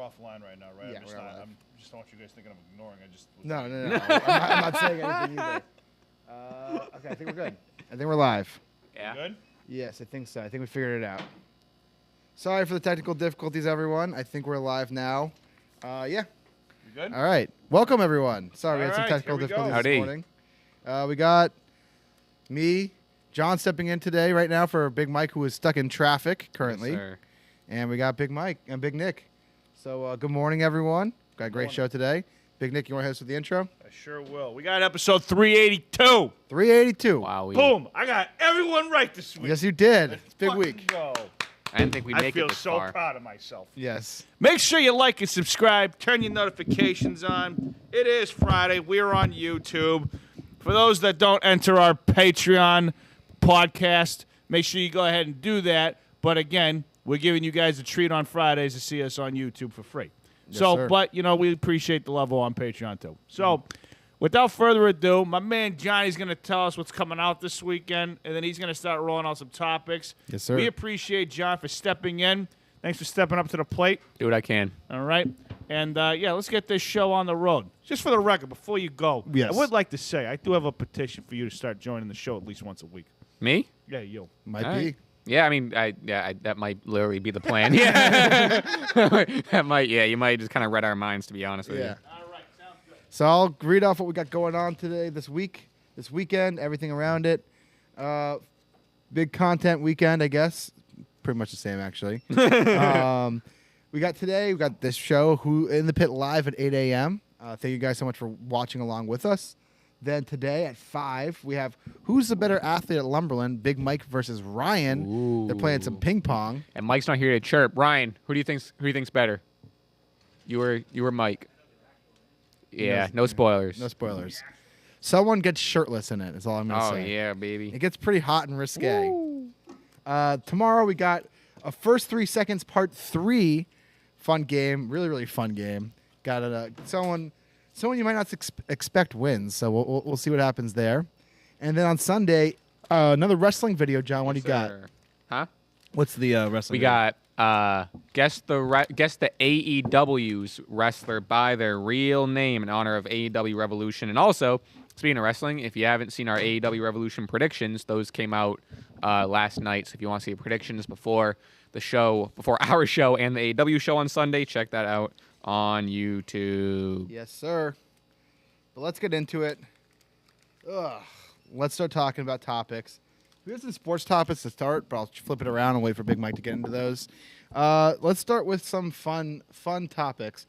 offline right now, right? Yeah, I'm just we're not. live. I'm just don't want you guys thinking I'm ignoring. I just. No. I'm not saying anything either. Okay, I think we're good. I think we're live. Yeah. Good. Yes, I think so. I think we figured it out. Sorry for the technical difficulties, everyone. I think we're live now. Yeah. You good? All right. Welcome, everyone. Sorry, we had some All right, technical here we go. difficulties this Howdy. morning. We got me, John stepping in today right now for Big Mike, who is stuck in traffic currently. Yes, sir. And we got Big Mike and Big Nick. So good morning, everyone. Got a great Morning. show today. Big Nick, you want to hit us with the intro? I sure will. We got episode 382. 382. Wow. Boom! I got everyone right this week. Yes, you did. Let's It's a big fucking week. Go. I didn't think we'd I make feel it this so far. proud of myself. Yes. Make sure you like and subscribe. Turn your notifications on. It is Friday. We're on YouTube. For those that don't enter our Patreon podcast, make sure you go ahead and do that. But again, we're giving you guys a treat on Fridays to see us on YouTube for free. Yes, So, sir. but, you know, we appreciate the level on Patreon, too. So, without further ado, my man Johnny's going to tell us what's coming out this weekend, and then he's going to start rolling out some topics. Yes, sir. We appreciate John for stepping in. Thanks for stepping up to the plate. Do what I can. All right. And, yeah, let's get this show on the road. Just for the record, before you go, Yes. I would like to say I do have a petition for you to start joining the show at least once a week. Me? Yeah, you. Might All be. right. Yeah, I mean, that might literally be the plan. Yeah. That might, yeah, you might just kind of read our minds, to be honest with Yeah. you. All right. Sounds good. So I'll read off what we got going on today, this weekend, everything around it. Big content weekend, I guess. Pretty much the same, actually. We got this show, Who in the Pit, live at 8 a.m. Thank you guys so much for watching along with us. Then today at 5, we have Who's the Better Athlete at Lumberland, Big Mike versus Ryan. They're playing some ping pong. And Mike's not here to chirp. Ryan, who do you think's better? You were Mike. Yeah, no spoilers. No spoilers. Someone gets shirtless in it, is all I'm going to Oh say. yeah, baby. It gets pretty hot and risque. Tomorrow we got a First 3 Seconds Part 3 fun game. Really, really fun game. Got someone you might not expect wins, so we'll see what happens there. And then on Sunday, another wrestling video. John, what do you got? Sir. Huh? What's the wrestling We video? got guess the AEW's wrestler by their real name in honor of AEW Revolution. And also, speaking of wrestling, if you haven't seen our AEW Revolution predictions, those came out last night. So if you want to see predictions before our show and the AEW show on Sunday, check that out on YouTube. Yes, sir. But let's get into it. Let's start talking about topics. We have some sports topics to start, but I'll flip it around and wait for Big Mike to get into those. Let's start with some fun topics.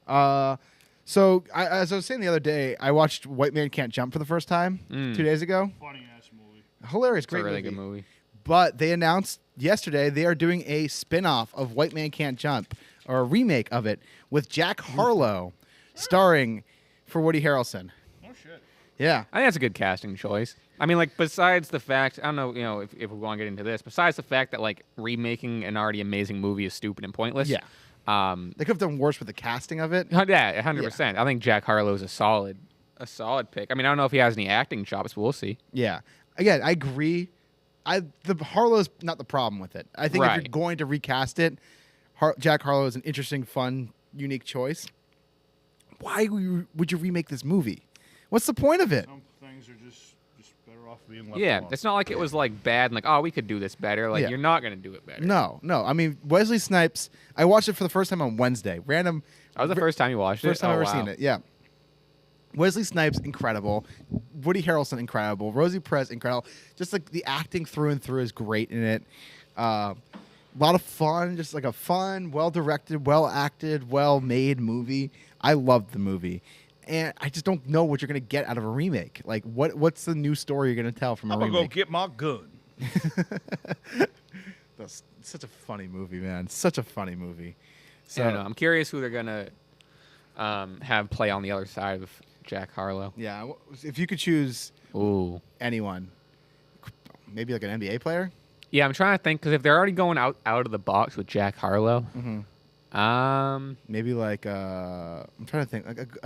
So, as I was saying the other day, I watched White Man Can't Jump for the first time 2 days ago. Funny ass movie. Hilarious, It's a great really good movie. But they announced yesterday they are doing a spin-off of White Man Can't Jump, or a remake of it, with Jack Harlow starring for Woody Harrelson. Oh shit. Yeah. I think that's a good casting choice. I mean, like, besides the fact, I don't know, if we want to get into this, besides the fact that, like, remaking an already amazing movie is stupid and pointless. Yeah. They could have done worse with the casting of it. Yeah, 100%. I think Jack Harlow is a solid pick. I mean, I don't know if he has any acting chops, but we'll see. Yeah. Again, I agree. The Harlow's not the problem with it. I think if Right. you're going to recast it, Jack Harlow is an interesting, fun, unique choice. Why would you remake this movie? What's the point of it? Some things are just better off being left Yeah, alone. it's not like it was, like, bad and, like, oh, we could do this better. Like, Yeah. you're not going to do it better. No. I mean, Wesley Snipes, I watched it for the first time on Wednesday. That was the first time you watched it? First time I've Oh, ever wow. seen it, yeah. Wesley Snipes, incredible. Woody Harrelson, incredible. Rosie Perez, incredible. Just like the acting through and through is great in it. A lot of fun, just like a fun, well-directed, well-acted, well-made movie. I loved the movie. And I just don't know what you're going to get out of a remake. Like, what's the new story you're going to tell from a I'm gonna remake? go get my gun. That's such a funny movie, man. Such a funny movie. So, I don't know. I'm curious who they're going to have play on the other side of Jack Harlow. Yeah, if you could choose Ooh. anyone, maybe like an NBA player? Yeah, I'm trying to think, because if they're already going out of the box with Jack Harlow, Maybe like I'm trying to think. Like you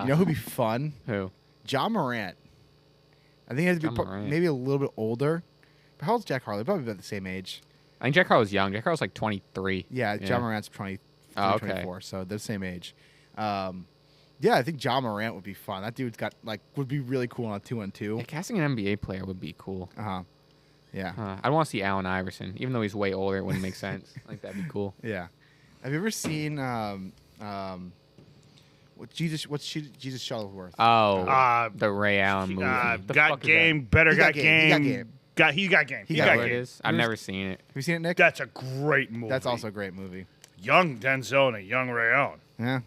know who'd be fun? who? John Morant. I think he has to be John Morant. maybe a little bit older. But how old's Jack Harlow? Probably about the same age. I think Jack Harlow's young. Jack Harlow's like 23. Yeah, John Morant's 23, Oh, okay. 24, so they're the same age. Yeah, I think John Morant would be fun. That dude's got would be really cool on a 2-on-2. Yeah, casting an NBA player would be cool. Yeah. I want to see Allen Iverson, even though he's way older. It wouldn't make sense. Like that'd be cool. Yeah. Have you ever seen Jesus Shuttleworth? Oh, the Ray Allen movie. The got fuck is game, that? better He got got game. game. He got game. He Is got that game. what it is? I've never seen it. Have you seen it, Nick? That's a great movie. That's also a great movie. Young Denzel and a young Ray Allen. Yeah.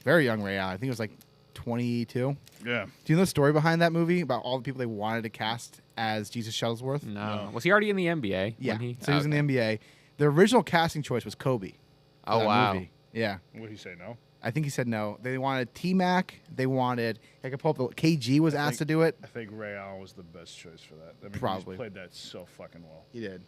Very young Ray Allen. I think it was like 22. Yeah. Do you know the story behind that movie about all the people they wanted to cast as Jesus Shuttlesworth? No. Was he already in the NBA? Yeah. When So he was in the NBA. The original casting choice was Kobe. for Oh, that wow. movie. Yeah. What did he say? No. I think he said no. They wanted T-Mac. They wanted. I could pull up. KG was asked to do it. I think Ray Allen was the best choice for that. I mean, Probably. He's played that so fucking well. He did.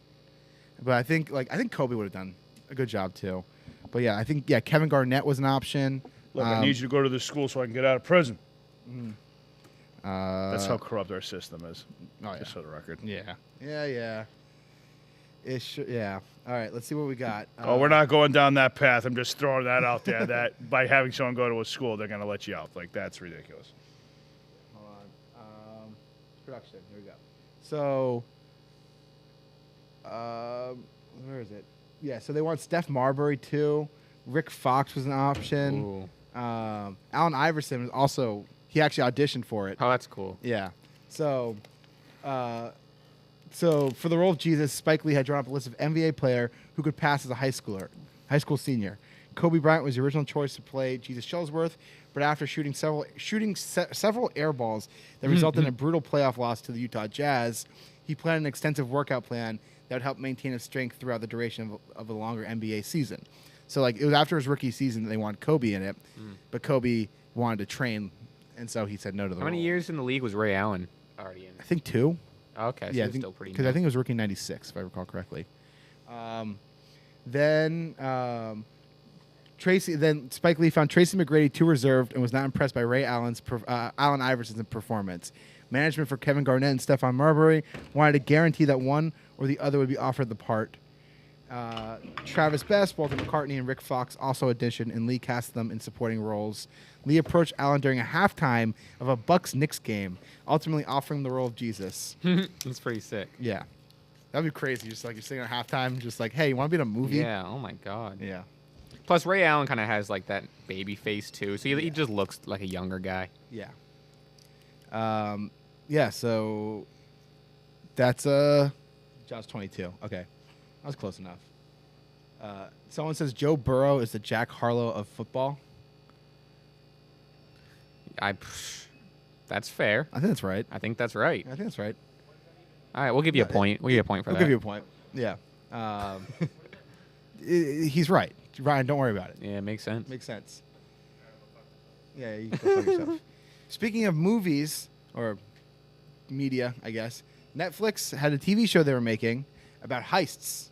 But I think Kobe would have done a good job too. But yeah, I think Kevin Garnett was an option. Look, I need you to go to this school so I can get out of prison. Uh, That's how corrupt our system is. Oh, yeah. Just for the record. Yeah. Yeah. All right, let's see what we got. We're not going down that path. I'm just throwing that out there that by having someone go to a school, they're going to let you out. Like, that's ridiculous. Hold on. Production. Here we go. So, where is it? Yeah, so they want Steph Marbury too. Rick Fox was an option. Ooh. Allen Iverson was also. He actually auditioned for it. Oh, that's cool. Yeah. So for the role of Jesus, Spike Lee had drawn up a list of NBA player who could pass as a high school senior. Kobe Bryant was the original choice to play Jesus Shuttlesworth, but after shooting several air balls that resulted in a brutal playoff loss to the Utah Jazz, he planned an extensive workout plan that would help maintain his strength throughout the duration of a longer NBA season. So it was after his rookie season that they wanted Kobe in it, but Kobe wanted to train, and so he said no to the How many role. years in the league was Ray Allen already in? I think 2. Okay, so Yeah, he was still pretty because I think it was rookie in '96, if I recall correctly. Then Spike Lee found Tracy McGrady too reserved and was not impressed by Ray Allen Iverson's performance. Management for Kevin Garnett and Stephon Marbury wanted to guarantee that one or the other would be offered the part. Travis Best, Walter McCartney, and Rick Fox also auditioned, and Lee cast them in supporting roles. Lee approached Allen during a halftime of a Bucks-Knicks game, ultimately offering the role of Jesus. That's pretty sick. Yeah. That'd be crazy. Just you're sitting at halftime, just like, hey, you want to be in a movie? Yeah. Oh my God. Yeah. Plus, Ray Allen kind of has like that baby face too, so he just looks like a younger guy. Yeah. Yeah, so that's John's 22. Okay. That was close enough. Someone says Joe Burrow is the Jack Harlow of football. That's fair. I think that's right. I think that's right. I think that's right. All right, we'll give you a point. We'll give you a point for We'll that. give you a point. Yeah. He's right. Ryan, don't worry about it. Yeah, it makes sense. Makes sense. Yeah, you can go fuck yourself. Speaking of movies, or media, I guess, Netflix had a TV show they were making about heists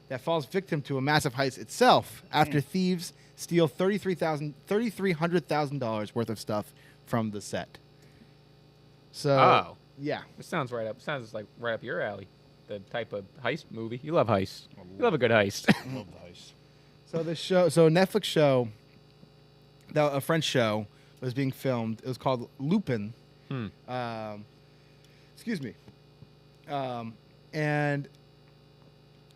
that falls victim to a massive heist itself after thieves steal $3,300,000 worth of stuff from the set. So, yeah. This sounds right up. Sounds like right up your alley. The type of heist movie. You love heists. You love a good heist. I love the heist. So this show, so a Netflix show, a French show, was being filmed. It was called Lupin. Excuse me. And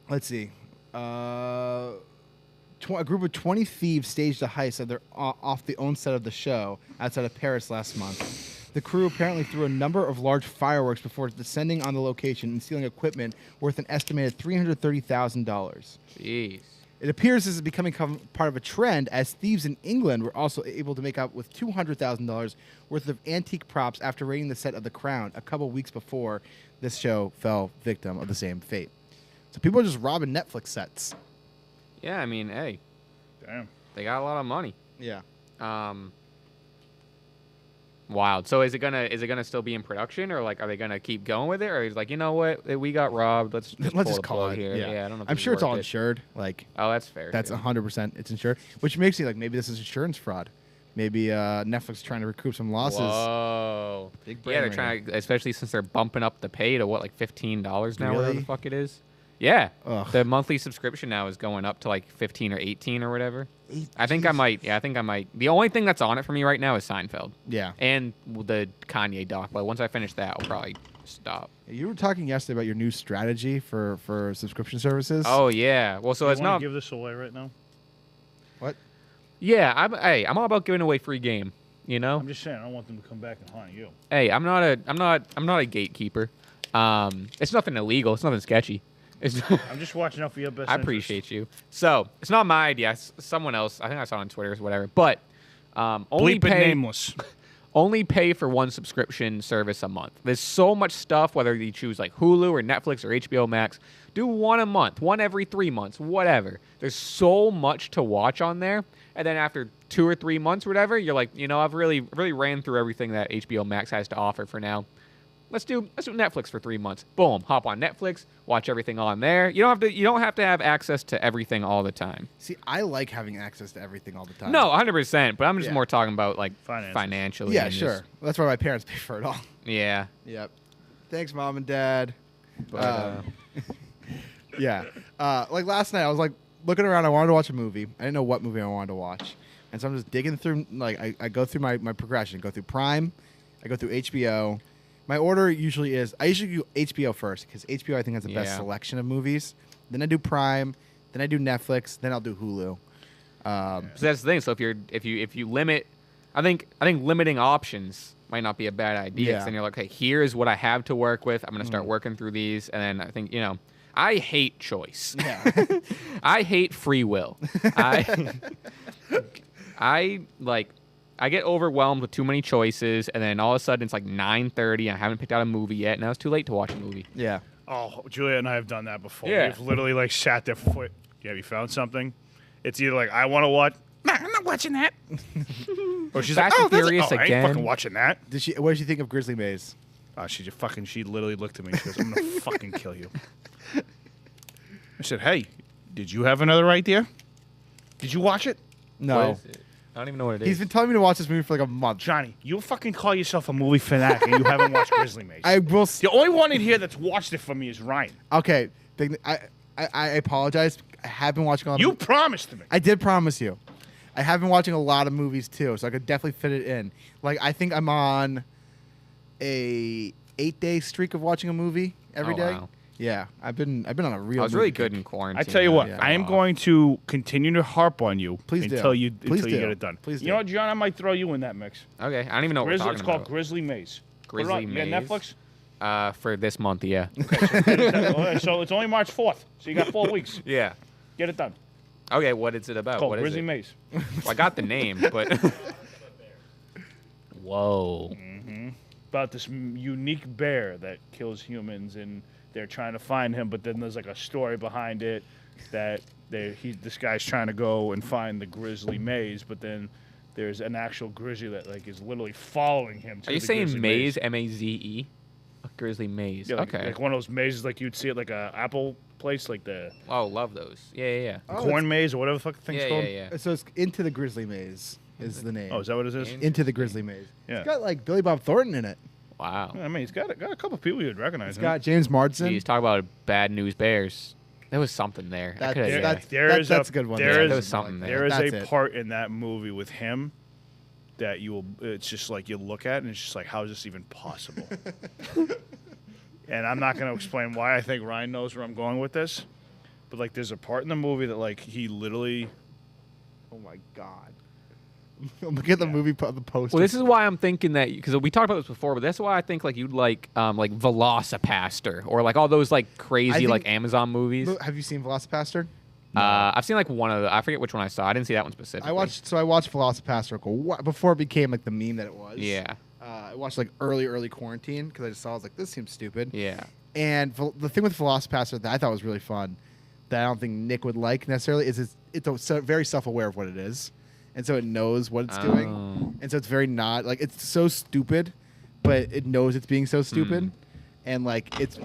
let's see. A group of 20 thieves staged a heist off the own set of the show outside of Paris last month. The crew apparently threw a number of large fireworks before descending on the location and stealing equipment worth an estimated $330,000. Jeez. It appears this is becoming part of a trend, as thieves in England were also able to make up with $200,000 worth of antique props after raiding the set of The Crown a couple weeks before this show fell victim of the same fate. So people are just robbing Netflix sets. Yeah, I mean, hey, Damn. they got a lot of money. Yeah. Wild. So is it gonna still be in production, or like are they gonna keep going with it, or is like, you know what, we got robbed, let's pull just the call plug it here. Yeah. I don't know. If I'm this sure is it's all worth it. insured. Like, Oh, that's fair. that's too. 100% it's insured, which makes you like, maybe this is insurance fraud. Maybe Netflix is trying to recoup some losses. Whoa. Big brain Yeah, they're right trying to, especially since they're bumping up the pay to what, like $15 now, whatever Really? the fuck it is. Yeah. Ugh. The monthly subscription now is going up to like 15 or 18 or whatever. I think I might. Yeah, I think I might. The only thing that's on it for me right now is Seinfeld. Yeah. And the Kanye doc. But once I finish that, I'll probably stop. You were talking yesterday about your new strategy for subscription services. Oh yeah. Well, so You it's wanna not. give this away right now? What? Yeah. I'm all about giving away free game. You know. I'm just saying, I don't want them to come back and haunt you. Hey, I'm not a gatekeeper. It's nothing illegal. It's nothing sketchy. It's I'm just watching out for your best I interest. appreciate you. So it's not my idea. It's someone else. I think I saw it on Twitter or whatever. But only Bleep it pay nameless. only pay for one subscription service a month. There's so much stuff. Whether you choose like Hulu or Netflix or HBO Max, do one a month, one every 3 months, whatever. There's so much to watch on there. And then after 2 or 3 months, or whatever, you're like, I've really ran through everything that HBO Max has to offer for now. Let's do Netflix for 3 months. Boom, hop on Netflix, watch everything on there. You don't have to have access to everything all the time. See, I like having access to everything all the time. No, 100%. But I'm just Yeah. more talking about like Finances. financially. Yeah, and sure. just- That's why my parents pay for it all. yeah. Yep. Thanks, Mom and Dad. But, Yeah. Like last night, I was like looking around. I wanted to watch a movie. I didn't know what movie I wanted to watch, and so I'm just digging through. Like I go through my progression. Go through Prime. I go through HBO. My order usually is I usually do HBO first because HBO I think has the best Yeah. selection of movies. Then I do Prime. Then I do Netflix. Then I'll do Hulu. So that's the thing. So if you limit, I think limiting options might not be a bad idea. 'Cause Yeah. then you're like, hey, here's what I have to work with. I'm gonna start working through these, and then I think I hate choice. Yeah. I hate free will. I get overwhelmed with too many choices, and then all of a sudden it's like 9:30 and I haven't picked out a movie yet. Now it's too late to watch a movie. Yeah. Oh, Julia and I have done that before. Yeah. We've literally like sat there for. Have you found something? It's either like I want to watch. Nah, I'm not watching that. Or she's Fast like, and that's Furious I ain't again. fucking watching that. What did she think of Grizzly Maze? She literally looked at me. She goes, I'm gonna fucking kill you. I said, hey, did you have another idea? Did you watch it? No. What is it? I don't even know what it is. He's been telling me to watch this movie for like a month. Johnny, you fucking call yourself a movie fanatic and you haven't watched Grizzly Maze. I will. The only one in here that's watched it for me is Ryan. Okay. I apologize. I have been watching a lot You of promised me. I did promise you. I have been watching a lot of movies too, so I could definitely fit it in. Like I think I'm on a 8-day streak of watching a movie every Oh, day. wow. Yeah, I've been on a real. I was really movie good kick. in quarantine. I tell you what, Yeah. I am going to continue to harp on you Please do. until you Please do. get it done. Please You do. know what, John? I might throw you in that mix. Okay, I don't even know what we're Grizzly, talking it's called about. Grizzly Maze. Put it Grizzly on- you got Maze? Netflix? For this month, yeah. So it's only March 4th. So you got 4 weeks. Yeah. Get it done. Okay, what is it about? Called What is Grizzly it? Maze. Well, I got the name, but whoa. About this unique bear that kills humans, and they're trying to find him. But then there's like a story behind it that this guy's trying to go and find the Grizzly Maze, but then there's an actual grizzly that like is literally following him. To Are you the saying Grizzly maze? M-A-Z-E? A Grizzly maze. Yeah, like, okay. like one of those mazes like you'd see at like a Apple place, like the Oh, love those. Yeah. Oh, corn maze or whatever the fuck the thing's Yeah, called. yeah. So it's Into the Grizzly Maze is the name. Oh, is that what it is? Into the Grizzly Maze. Yeah. It's got like Billy Bob Thornton in it. Wow. I mean, it's got a couple of people you'd recognize. It's him. got James Marsden. Jeez, talk about bad news bears. There was something there. I That- coulda- there- yeah. that's- that's a good one. There Yeah, is, there was something there. There is That's a it. part in that movie with him that you will. It's just like you look at and it's just like, how is this even possible? And I'm not going to explain why. I think Ryan knows where I'm going with this. But like, there's a part in the movie that like he literally. Oh my god. Look at the movie the poster. Well, this is why I'm thinking that because we talked about this before, but that's why I think like you'd like Velocipaster or like all those like crazy think- like Amazon movies. Have you seen Velocipaster? I've seen like one of the. I forget which one I saw. I didn't see that one specifically. I watched Velocipaster before it became like the meme that it was. Yeah. I watched like early quarantine because I just saw I was like, this seems stupid. Yeah. And the thing with Velocipaster that I thought was really fun, that I don't think Nick would like necessarily, is it's very self-aware of what it is, and so it knows what it's doing, Oh. and so it's very not like it's so stupid, but it knows it's being so stupid, and like it's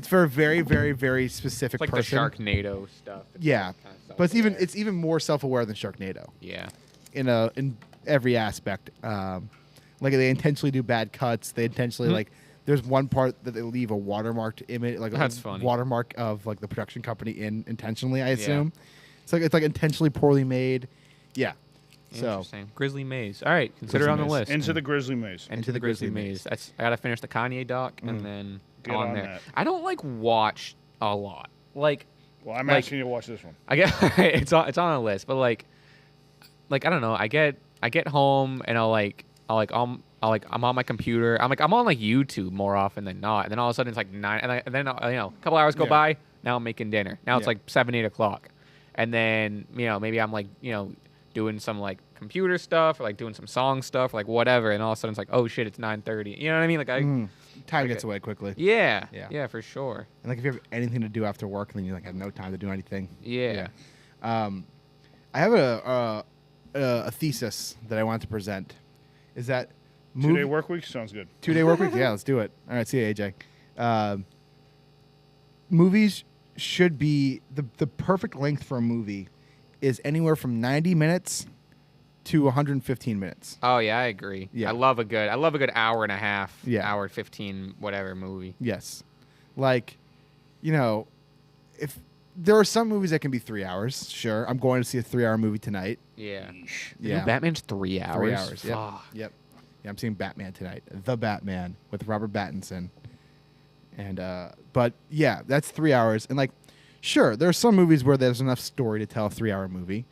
for a very very specific It's like person. the Sharknado stuff. It's Yeah, like kinda but self-aware. it's even more self-aware than Sharknado Yeah. in every aspect. Like they intentionally do bad cuts. They intentionally like there's one part that they leave a watermarked image, like That's a funny. watermark of like the production company in intentionally. I assume. It's like intentionally poorly made. Yeah. So Interesting. Grizzly Maze. All right, consider it on the Maze. list. Into the Grizzly Maze. Into the Grizzly Maze. I gotta finish the Kanye doc and then Get on on there. that. I don't like watch a lot. Like Well, I'm Like- asking you to watch this one. I get it's on a list, but like I don't know. I get home and I'm on my computer. I'm on like YouTube more often than not. And then all of a sudden it's like 9, and then a couple hours go Yeah. by. Now I'm making dinner. Now it's Yeah. like 7, 8 o'clock, and then maybe I'm like doing some like computer stuff or like doing some song stuff or like whatever. And all of a sudden it's like, oh shit, it's 9:30. You know what I mean? Like time Okay. gets away quickly. yeah, Yeah. yeah, for sure. And like if you have anything to do after work, then you like have no time to do anything. Yeah. I have a thesis that I want to present. Is that 2-day work week sounds good. 2-day work week? Yeah, let's do it. All right, see you, AJ. Movies should be the perfect length for a movie is anywhere from 90 minutes to 115 minutes. Oh yeah, I agree. Yeah. I love a good hour and a half, Yeah. hour 15, whatever movie. Yes. Like, if there are some movies that can be 3 hours, sure. I'm going to see a 3-hour movie tonight. Yeah. Yeah. Dude, Batman's 3 hours. 3 hours. Yep. Fuck. Yep. Yeah, I'm seeing Batman tonight. The Batman with Robert Pattinson. And but yeah, that's 3 hours. And like, sure, there are some movies where there's enough story to tell a 3-hour movie,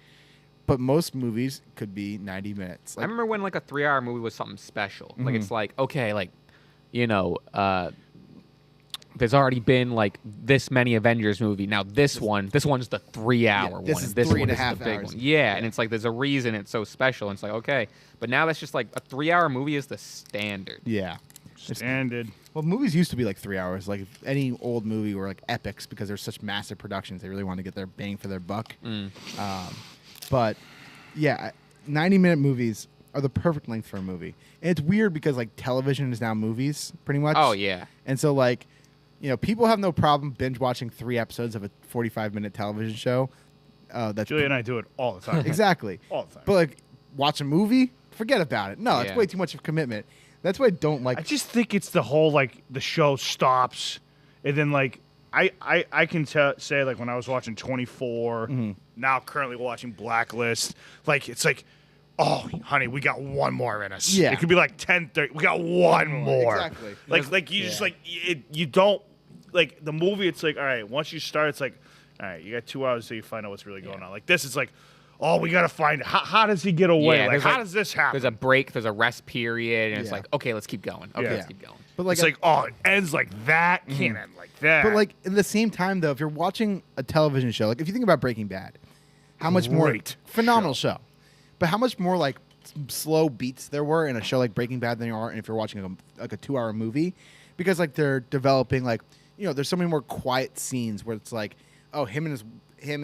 but most movies could be 90 minutes. I Like, remember when like a 3-hour movie was something special. Like Mhm. it's like, okay, like, there's already been like this many Avengers movie. Now this one's the 3-hour one. this is and this 3.5 one is the big hours. one. Yeah, and it's like there's a reason it's so special. And it's like, okay. But now that's just like a 3-hour movie is the standard. yeah. Standard. Well, movies used to be like 3 hours. Like any old movie were like epics because they're such massive productions. They really want to get their bang for their buck. But yeah, 90-minute movies are the perfect length for a movie. And it's weird because like television is now movies pretty much. Oh yeah. And so like, people have no problem binge watching 3 episodes of a 45-minute television show. That's Julia and I do it all the time. exactly. All the time. But like watch a movie, forget about it. No, it's Yeah. way too much of commitment. That's why I don't like I just think it's the whole like the show stops, and then like I can say like when I was watching 24, now currently watching Blacklist, like it's like, oh honey, we got one more in us. Yeah. It could be like 10:30. We got one more. Exactly. Like you just like you don't like the movie. It's like all right, once you start, it's like all right, you got 2 hours till you find out what's really going on. Like this, it's like. Oh, we got to find how does he get away? Yeah, like, there's how like- does this happen? There's a break, there's a rest period, and it's Yeah. like, okay, let's keep going. Okay, Yeah. let's keep going. but like it's like, oh, it ends like that. Can't end like that. But like in the same time though, if you're watching a television show, like if you think about Breaking Bad, how much more Great phenomenal show. But how much more like slow beats there were in a show like Breaking Bad than there are if you're watching a 2-hour movie, because like they're developing like there's so many more quiet scenes where it's like, oh, him and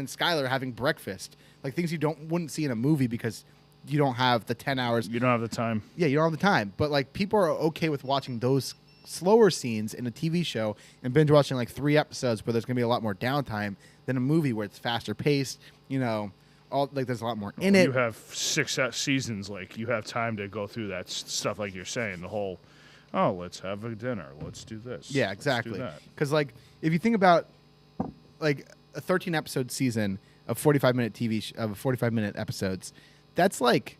Skylar are having breakfast, like things you wouldn't see in a movie because you don't have the 10 hours. you don't have the time. Yeah, you don't have the time. But like people are okay with watching those slower scenes in a TV show and binge watching like 3 episodes where there's gonna be a lot more downtime than a movie where it's faster paced. All like there's a lot more in it. You have 6 seasons. Like you have time to go through that stuff. Like you're saying, the whole, oh, let's have a dinner. Let's do this. Yeah, let's exactly. do that. Because like if you think about like a 13-episode season of 45-minute of 45-minute episodes, that's like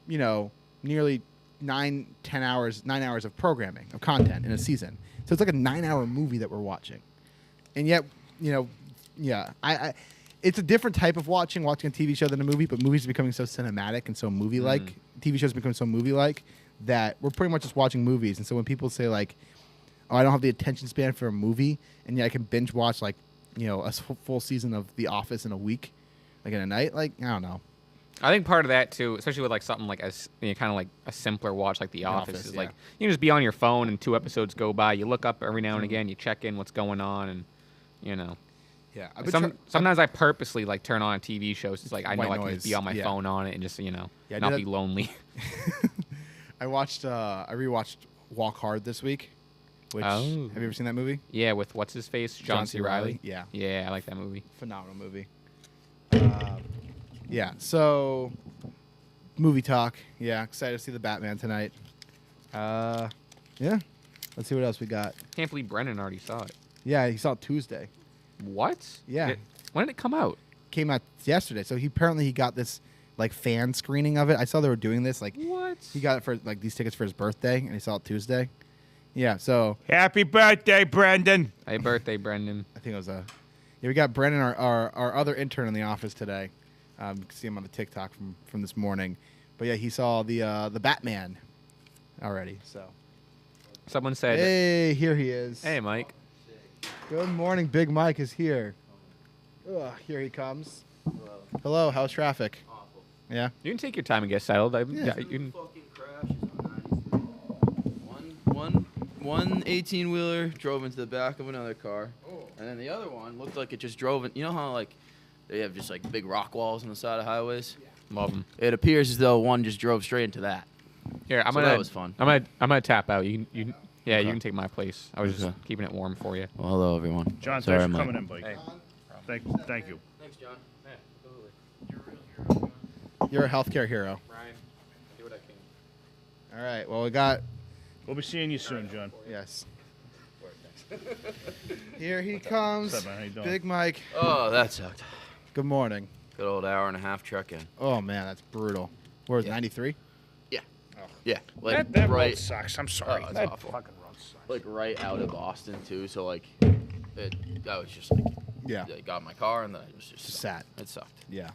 nearly 9 hours of programming of content in a season. So it's like a 9-hour movie that we're watching, and yet yeah, I it's a different type of watching a TV show than a movie. But movies are becoming so cinematic and so movie-like. TV shows become so movie-like that we're pretty much just watching movies. And so when people say like, oh, I don't have the attention span for a movie, and yet I can binge watch like a full season of The Office in a week, like in a night. Like I don't know. I think part of that too, especially with like something like kind of like a simpler watch like The Office, is like you can just be on your phone and 2 episodes go by. You look up every now and again, you check in what's going on, and Yeah, sometimes I purposely like turn on TV shows. It's like I know White I can noise, just be on my yeah. phone on it and just I not do that. be lonely. I rewatched Walk Hard this week. Which Oh. have you ever seen that movie? Yeah, with what's his face, John C. Reilly. Yeah, Yeah, I like that movie. phenomenal movie. Yeah, so movie talk. Yeah, excited to see the Batman tonight. Yeah, Let's see what else we got. Can't believe Brennan already saw it. Yeah, he saw it Tuesday. What? Yeah. When did it come out? Came out yesterday. So he got this like fan screening of it. I saw they were doing this. Like What? he got it for like these tickets for his birthday, and he saw it Tuesday. Yeah. So Happy birthday, Brendan. Hey, birthday, Brendan. I think it was yeah, we got Brennan, our other intern in the office today. You can see him on the TikTok from this morning. But yeah, he saw the Batman already. So Someone said, hey, here he is. "Hey, Mike." Good morning, Big Mike is here. Ugh, here he comes. Hello. How's traffic? Awful. Yeah. You can take your time and get settled. Yeah. You can. Fucking crashes on 93. One 18-wheeler drove into the back of another car, and then the other one looked like it just drove in. You know how like they have just like big rock walls on the side of highways? Love them. It appears as though one just drove straight into that. Here, So that was fun. I'm gonna tap out. You Okay. can take my place. I was just Okay. keeping it warm for you. Well, hello everyone. John, Sorry, thanks for Mike. coming in, buddy. Hey. Thank you. Thanks, John. You're a healthcare hero. Ryan, I do what I can. All right. Well, we got We'll be seeing you soon, John. yes. Here he comes. What's up, man? How you doing? Big Mike. Oh, that sucked. Good morning. Good old hour and a half truck in. Oh man, that's brutal. Where was Yeah. 93? Yeah, like That road right, sucks. I'm sorry. Oh, it's that awful. fucking road sucks. like right out of Boston too. So like, I was just like, Yeah. I got in my car and then I was just Just stuck. sat. It sucked. Yeah.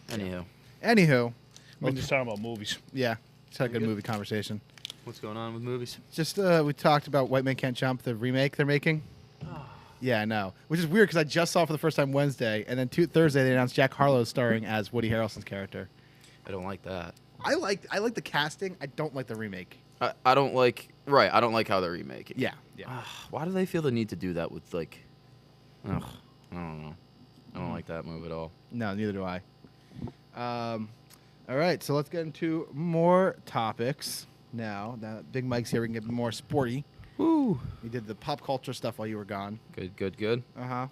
Anywho, Anywho, We're just talking about movies. yeah, just had a good Good. movie conversation. what's going on with movies? Just we talked about White Man Can't Jump, the remake they're making. Yeah, I know. Which is weird because I just saw it for the first time Wednesday, and then Thursday they announced Jack Harlow starring as Woody Harrelson's character. I don't like that. I like the casting. I don't like the remake. I don't like. Right, I don't like how they remake it. Yeah, yeah. Why do they feel the need to do that with like? Ugh, I don't know. I don't like that move at all. No, neither do I. All right, so let's get into more topics now. That Big Mike's here, we can get more sporty. Woo. We did the pop culture stuff while you were gone. Good. Uh-huh.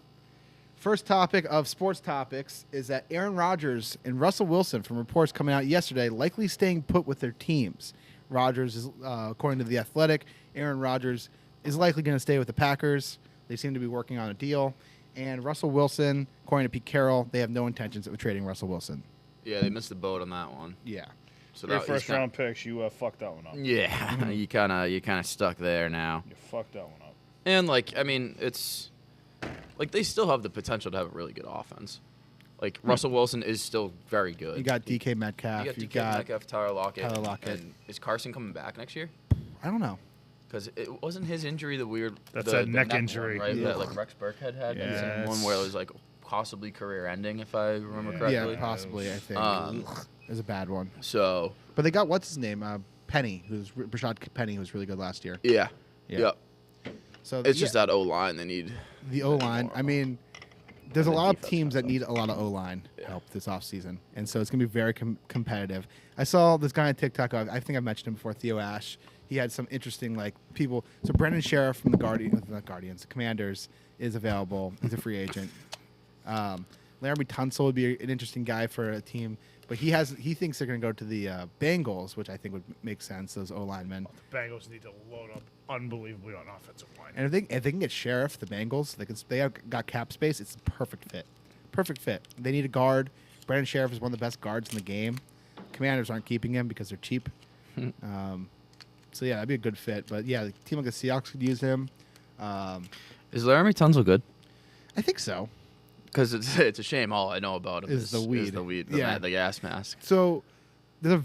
First topic of sports topics is that Aaron Rodgers and Russell Wilson, from reports coming out yesterday, likely staying put with their teams. Rodgers is, according to The Athletic, Aaron Rodgers is likely going to stay with the Packers. They seem to be working on a deal. And Russell Wilson, according to Pete Carroll, they have no intentions of trading Russell Wilson. Yeah, they missed the boat on that one. Yeah. So Your that first round picks, you fucked that one up. Yeah, you kind of stuck there now. You fucked that one up. And like, I mean, it's like they still have the potential to have a really good offense. Like Russell Wilson is still very good. You got DK Metcalf. You You've got DK Metcalf, Tyler Lockett. Tyler Lockett. And is Carson coming back next year? I don't know. Because it wasn't his injury, the weird. That's the, that the neck one, injury. right? Yeah. That like Rex Burkhead had. It was the Yes. one where it was like possibly career-ending, if I remember Yeah. correctly. Yeah, possibly, I think. It was a bad one. So But they got, what's his name? Penny, Rashad Penny, who was really good last year. yeah, Yeah. yep. So It's just that O line they need. the O-line. I mean, there's a And the lot of defense teams that messed need a lot of O-line Yeah. help this offseason. And so it's going to be very competitive. I saw this guy on TikTok. I think I mentioned him before, Theo Ash. He had some interesting, like, people. So Brendan Sheriff from the the Commanders is available. He's a free agent. Laramie Tunsil would be an interesting guy for a team. But he thinks they're going to go to the Bengals, which I think would make sense, those O-linemen. The Bengals need to load up unbelievably on offensive line. And if they can get Sheriff, the Bengals, they have got cap space. It's a perfect fit. Perfect fit. They need a guard. Brandon Sheriff is one of the best guards in the game. Commanders aren't keeping him because they're cheap. So yeah, that'd be a good fit. But yeah, the team like the Seahawks could use him. Is Laramie Tunsil good? I think so. Because it's a shame. All I know about him Is the weed. Yeah. The gas mask. So do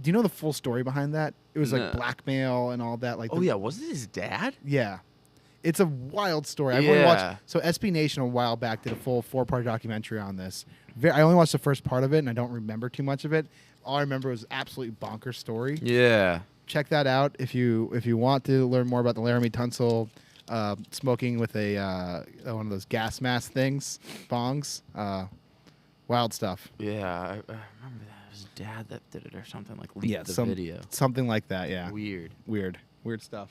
you know the full story behind that? It was No. like blackmail and all that. Like Oh yeah, wasn't it his dad? Yeah. It's a wild story. I Yeah. only watched. So SB Nation a while back did a full 4-part documentary on this. I only watched the first part of it, and I don't remember too much of it. All I remember was absolutely bonkers story. Yeah. Check that out if you want to learn more about the Laramie Tunsil smoking with a one of those gas mask things, bongs. Wild stuff. Yeah, I remember that. It was his dad that did it or something, like leaked the some video. something like that. Yeah. Weird. Weird stuff.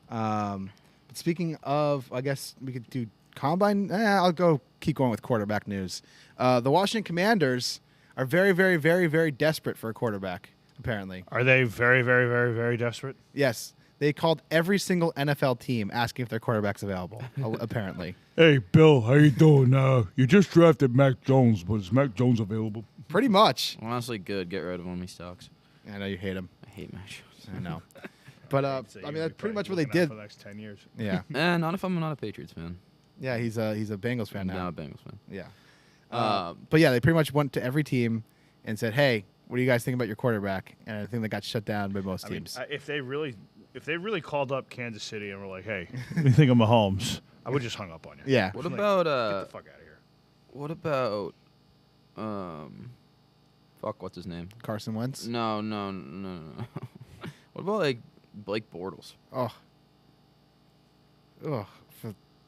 But speaking of, I guess we could do combine. I'll keep going with quarterback news. The Washington Commanders are very, very, very, very desperate for a quarterback. Apparently, Are they very, very, very, very desperate? yes. They called every single NFL team asking if their quarterback's available. Apparently, Hey, Bill, how you doing? You just drafted Mac Jones, but is Mac Jones available? pretty much. Honestly, good. Get rid of him. He sucks. I know you hate him. I hate Mac Jones. I know. But I mean, that's pretty much what they did. For the next 10 years. Yeah, Not if I'm not a Patriots fan. yeah. He's a Bengals fan I'm now. not a Bengals fan. Yeah. But yeah, they pretty much went to every team and said, "Hey, what do you guys think about your quarterback?" And I think they got shut down by most I mean, teams. if they really called up Kansas City and were like, "Hey, what do you think of Mahomes?" I would just hung up on you. yeah. What Like, about Get the fuck out of here. What about fuck, what's his name? Carson Wentz. No. What about like Blake Bortles? Oh.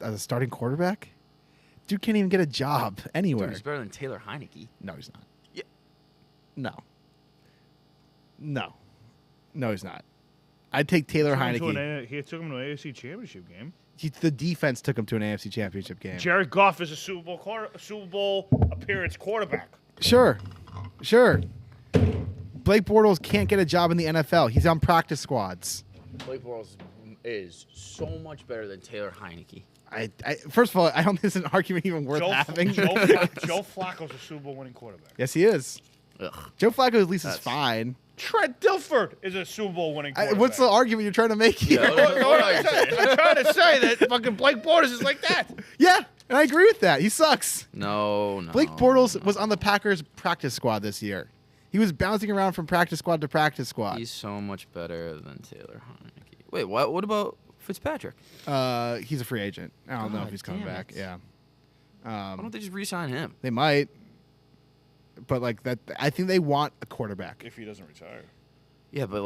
As a starting quarterback, dude can't even get a job anywhere. Dude, he's better than Taylor Heineke. No, he's not. Yeah. No, he's not. I'd take Taylor Heineke. He took him to an AFC Championship game. The defense took him to an AFC Championship game. Jared Goff is a Super Bowl appearance quarterback. Sure. Blake Bortles can't get a job in the NFL. He's on practice squads. Blake Bortles is so much better than Taylor Heineke. First of all, I don't think it's an argument even worth having. Joe Flacco's a Super Bowl winning quarterback. Yes, he is. Ugh. Joe Flacco at least is fine. Trent Dilfer is a Super Bowl winning quarterback. What's the argument you're trying to make here? I'm trying to say that fucking Blake Bortles is like that. Yeah, and I agree with that. He sucks. No. Blake Bortles was on the Packers practice squad this year. He was bouncing around from practice squad to practice squad. He's so much better than Taylor Heineke. Wait, what? What about Fitzpatrick? He's a free agent. I don't know if God he's coming damn back. it. Yeah. Why don't they just re-sign him? They might. But like that, I think they want a quarterback. If he doesn't retire. Yeah, but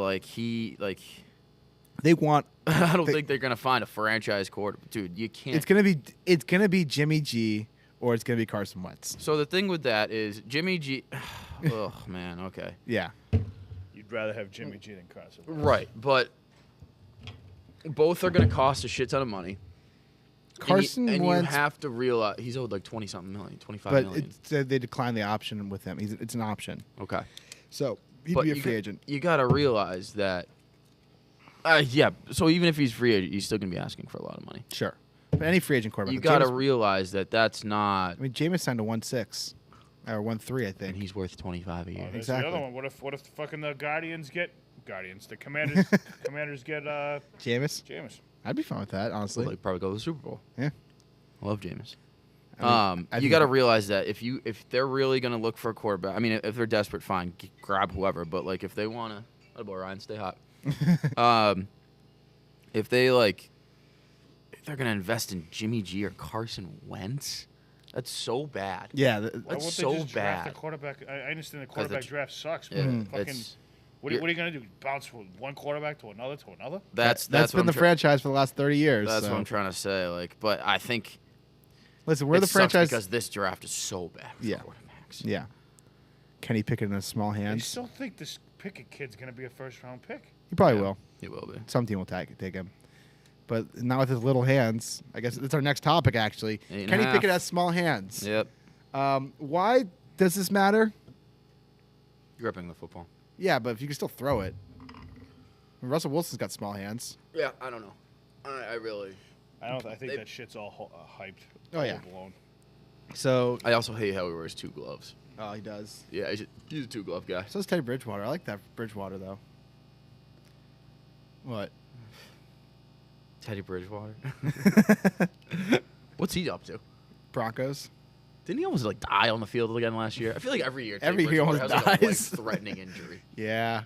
They want. I don't think they're gonna find a franchise quarterback, dude. You can't. It's gonna be Jimmy G or it's gonna be Carson Wentz. So the thing with that is Jimmy G. Oh man, okay. Yeah. You'd rather have Jimmy G than Carson. Right, but both are gonna cost a shit ton of money. Carson and Wentz, you have to realize he's owed like 20-something million, 25 but million. they declined the option with him. It's an option, Okay. so he'd But be a you free got- agent. You got to realize that. Yeah. So even if he's free agent, he's still gonna be asking for a lot of money. Sure, but any free agent quarterback. You got to Jameis- realize that that's not. I mean, Jameis signed a 1.6 or 1.3, I And think. he's worth 25 a year. There's Exactly. the other one. What if the fucking the the Commanders get Jameis, Jameis? I'd be fine with that, honestly. They'll probably go to the Super Bowl. Yeah. I love Jameis. I mean, I You think- got to realize that if they're really gonna look for a quarterback, I mean, if they're desperate, fine, grab whoever. But like, if they wanna, oh boy, Ryan, stay hot. If they're gonna invest in Jimmy G or Carson Wentz, that's so bad. Yeah, Why That's won't they so just draft bad. a quarterback? I understand the quarterback the- draft sucks, but Yeah, fucking, it's- what are you gonna do? Bounce from one quarterback to another to another? That's that's what been I'm the try- franchise for the last 30 years. That's so. what I'm trying to say. Like, but I think Listen, we're it the sucks franchise. because this draft is so bad for Yeah. quarterbacks. Yeah. Kenny Pickett in his small I hands. still think this Pickett kid's gonna be a first round pick. He probably Yeah. will. He will be. Some team will take him. But not with his little hands. I guess that's our next topic, actually. 8.5. Kenny Pickett has small hands. Yep. Why does this matter? Gripping the football. Yeah, but if you can still throw it. Russell Wilson's got small hands. Yeah, I don't know. I really. I think They- that shit's all hyped. Oh, yeah. Overblown. So, I also hate how he wears two gloves. oh, he does. Yeah, he's a two-glove guy. So is Teddy Bridgewater. I like that Bridgewater, though. What? Teddy Bridgewater. What's he up to? Broncos? Didn't he almost like die on the field again last year? I feel like every year. Teddy Every year he Bridgewater almost has like a dies. life-threatening injury. Yeah.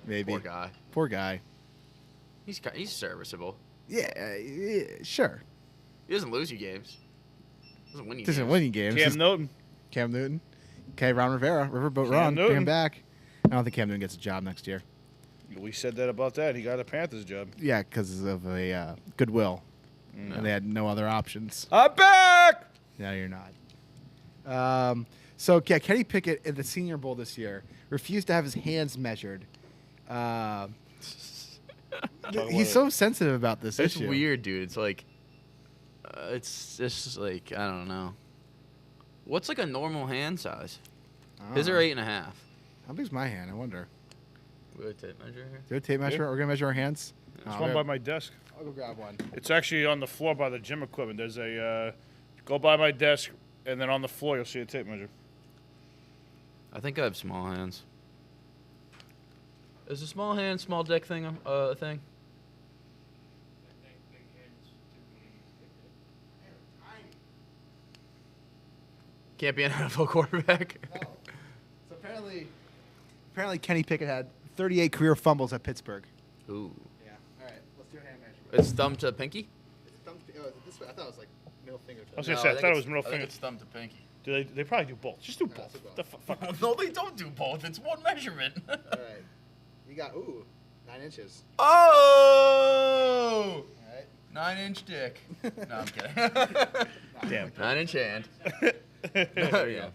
Maybe. Poor guy. Poor guy. He's serviceable. Yeah, sure. He doesn't lose you games. Doesn't win you Doesn't games. win you games. Cam Just Newton. Cam Newton. Okay, Ron Rivera. Riverboat Cam Ron. Bring Newton. him back. I don't think Cam Newton gets a job next year. We said that about that. He got a Panthers job. Yeah, because of a goodwill. And they had no other options. I'm back. No, you're not. So, yeah, Kenny Pickett at the Senior Bowl this year refused to have his hands measured. He's so sensitive about this It's issue. weird, dude. It's like, it's just like I don't know. What's like a normal hand size? His are 8.5. How big's my hand? I wonder. We have a tape measure here. Do we have a tape measure? We're gonna measure our hands. There's one by my desk. I'll go grab one. It's actually on the floor by the gym equipment. There's a go by my desk, and then on the floor you'll see a tape measure. I think I have small hands. Is a small hand, small dick thing a thing? Can't be an NFL quarterback. No. So apparently Kenny Pickett had 38 career fumbles at Pittsburgh. Ooh. Yeah. All right. Let's do a hand measurement. It's thumb to pinky? It's thumb. Oh, is it this way? I thought it was like middle finger. I was gonna say, I thought it was middle I think finger. it's thumb to pinky. Do they probably do both. Just do No, both. do both. The fuck? No, they don't do both. It's one measurement. All right. You got 9 inches. Oh! All right. 9-inch dick. No, I'm kidding. Damn. 9-inch hand. There you Yeah. go.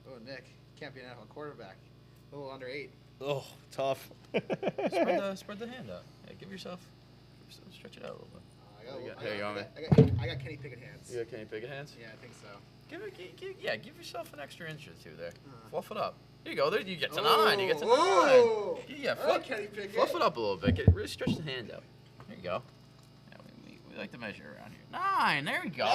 Oh, Nick, can't be an NFL quarterback. A little under 8. Oh, tough. Spread the hand out. Yeah, give yourself stretch it out a little bit. I got Kenny Pickett hands. You got Kenny Pickett hands? Yeah, I think so. Give yourself an extra inch or two there. Fluff it up. There you go. There you get to Oh, 9. You get to 9. whoa. Yeah, All right, Kenny Pickett. fluff it up a little bit. Really stretch the hand out. There you go. Yeah, we like to measure around here. 9. There we go.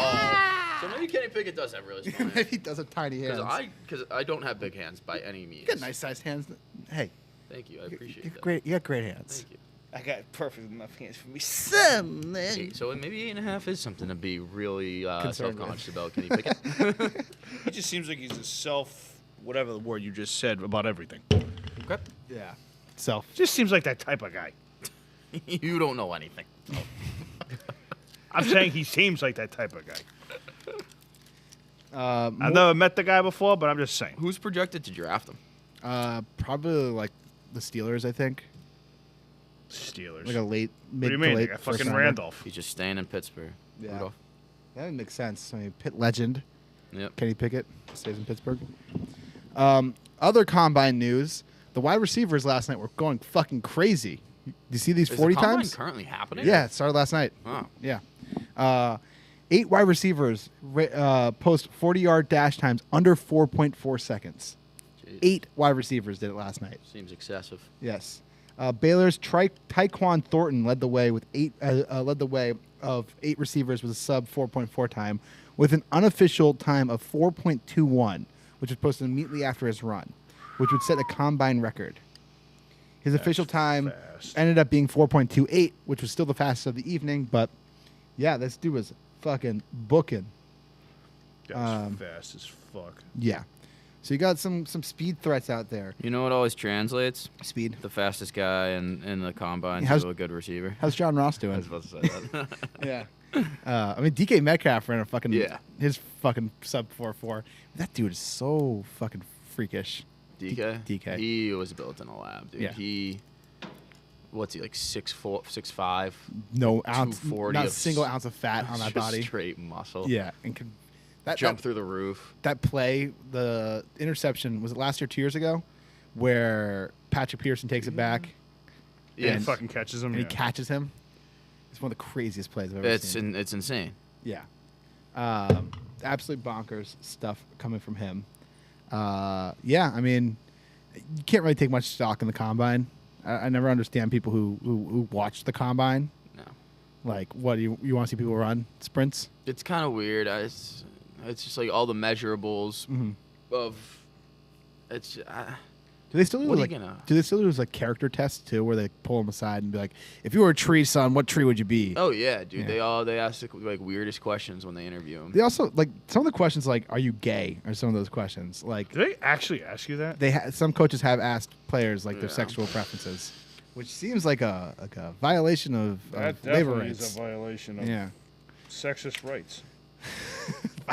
So maybe Kenny Pickett does have really small Maybe hands. he does have tiny hands. Because I don't have big hands by any means. You got nice sized hands. Hey, Thank you. I appreciate you that. great. You got great hands. Thank you. I got perfect enough hands for me, son. Okay, so maybe 8.5 is something to be really Concerned self-conscious about, Kenny Pickett. He just seems like he's a whatever the word you just said about everything. Okay. Yeah. Self. Just seems like that type of guy. You don't know anything. I'm saying he seems like that type of guy. I've More- never met the guy before, but I'm just saying. Who's projected to draft him? Probably like the Steelers, I think. Steelers. Like a late, What mid do you to mean? They late got first fucking rounder. Randolph. He's just staying in Pittsburgh. Yeah. Rudolph. That makes sense. I mean, Pitt legend, Yep. Kenny Pickett, stays in Pittsburgh. Other combine news: the wide receivers last night were going fucking crazy. Do you see these Is 40 the combine times? currently happening? Yeah, it started last night. Oh. Yeah. 8 wide receivers post 40-yard dash times under 4.4 seconds. Jeez. 8 wide receivers did it last night. Seems excessive. Yes. Baylor's Tyquan Thornton led the way with 8 receivers with a sub 4.4 time, with an unofficial time of 4.21, which was posted immediately after his run, which would set a combine record. His official time fast. ended up being 4.28, which was still the fastest of the evening. But yeah, this dude was fucking booking. That's fast as fuck. Yeah. So you got some speed threats out there. You know what always translates? Speed. The fastest guy in the combine How's- to a good receiver. How's John Ross I doing? was about to say that. Yeah. I mean, DK Metcalf ran a fucking his fucking sub 4.4. That dude is so fucking freakish. DK? DK. He was built in a lab, dude. Yeah. What's he, like 6'4", 6'5"? No ounce, 240 not a of single ounce of fat on that just body. Straight muscle. Yeah, and can, Jump through the roof. that play, the interception, was it last year, 2 years ago, where Patrick Pearson takes it back Yeah, And- he fucking catches him. and Yeah. he catches him. It's one of the craziest plays I've ever seen. It's insane. Yeah. Absolute bonkers stuff coming from him. Yeah, I mean, you can't really take much stock in the combine. I never understand people who watch the combine. No. Like, what, you want to see people run sprints? It's kind of weird. It's just like all the measurables Mm-hmm. of. It's. Do they still do What are like? you gonna- Do they still do like character tests too, where they pull them aside and be like, "If you were a tree, son, what tree would you be?" Oh yeah, dude. Yeah. They ask like weirdest questions when they interview them. They also like some of the questions like, "Are you gay?" Are some of those questions like Do they actually ask you that? some coaches have asked players like their Yeah. sexual preferences, which seems like a violation of That labor definitely rights. is a violation of Yeah, sexist rights.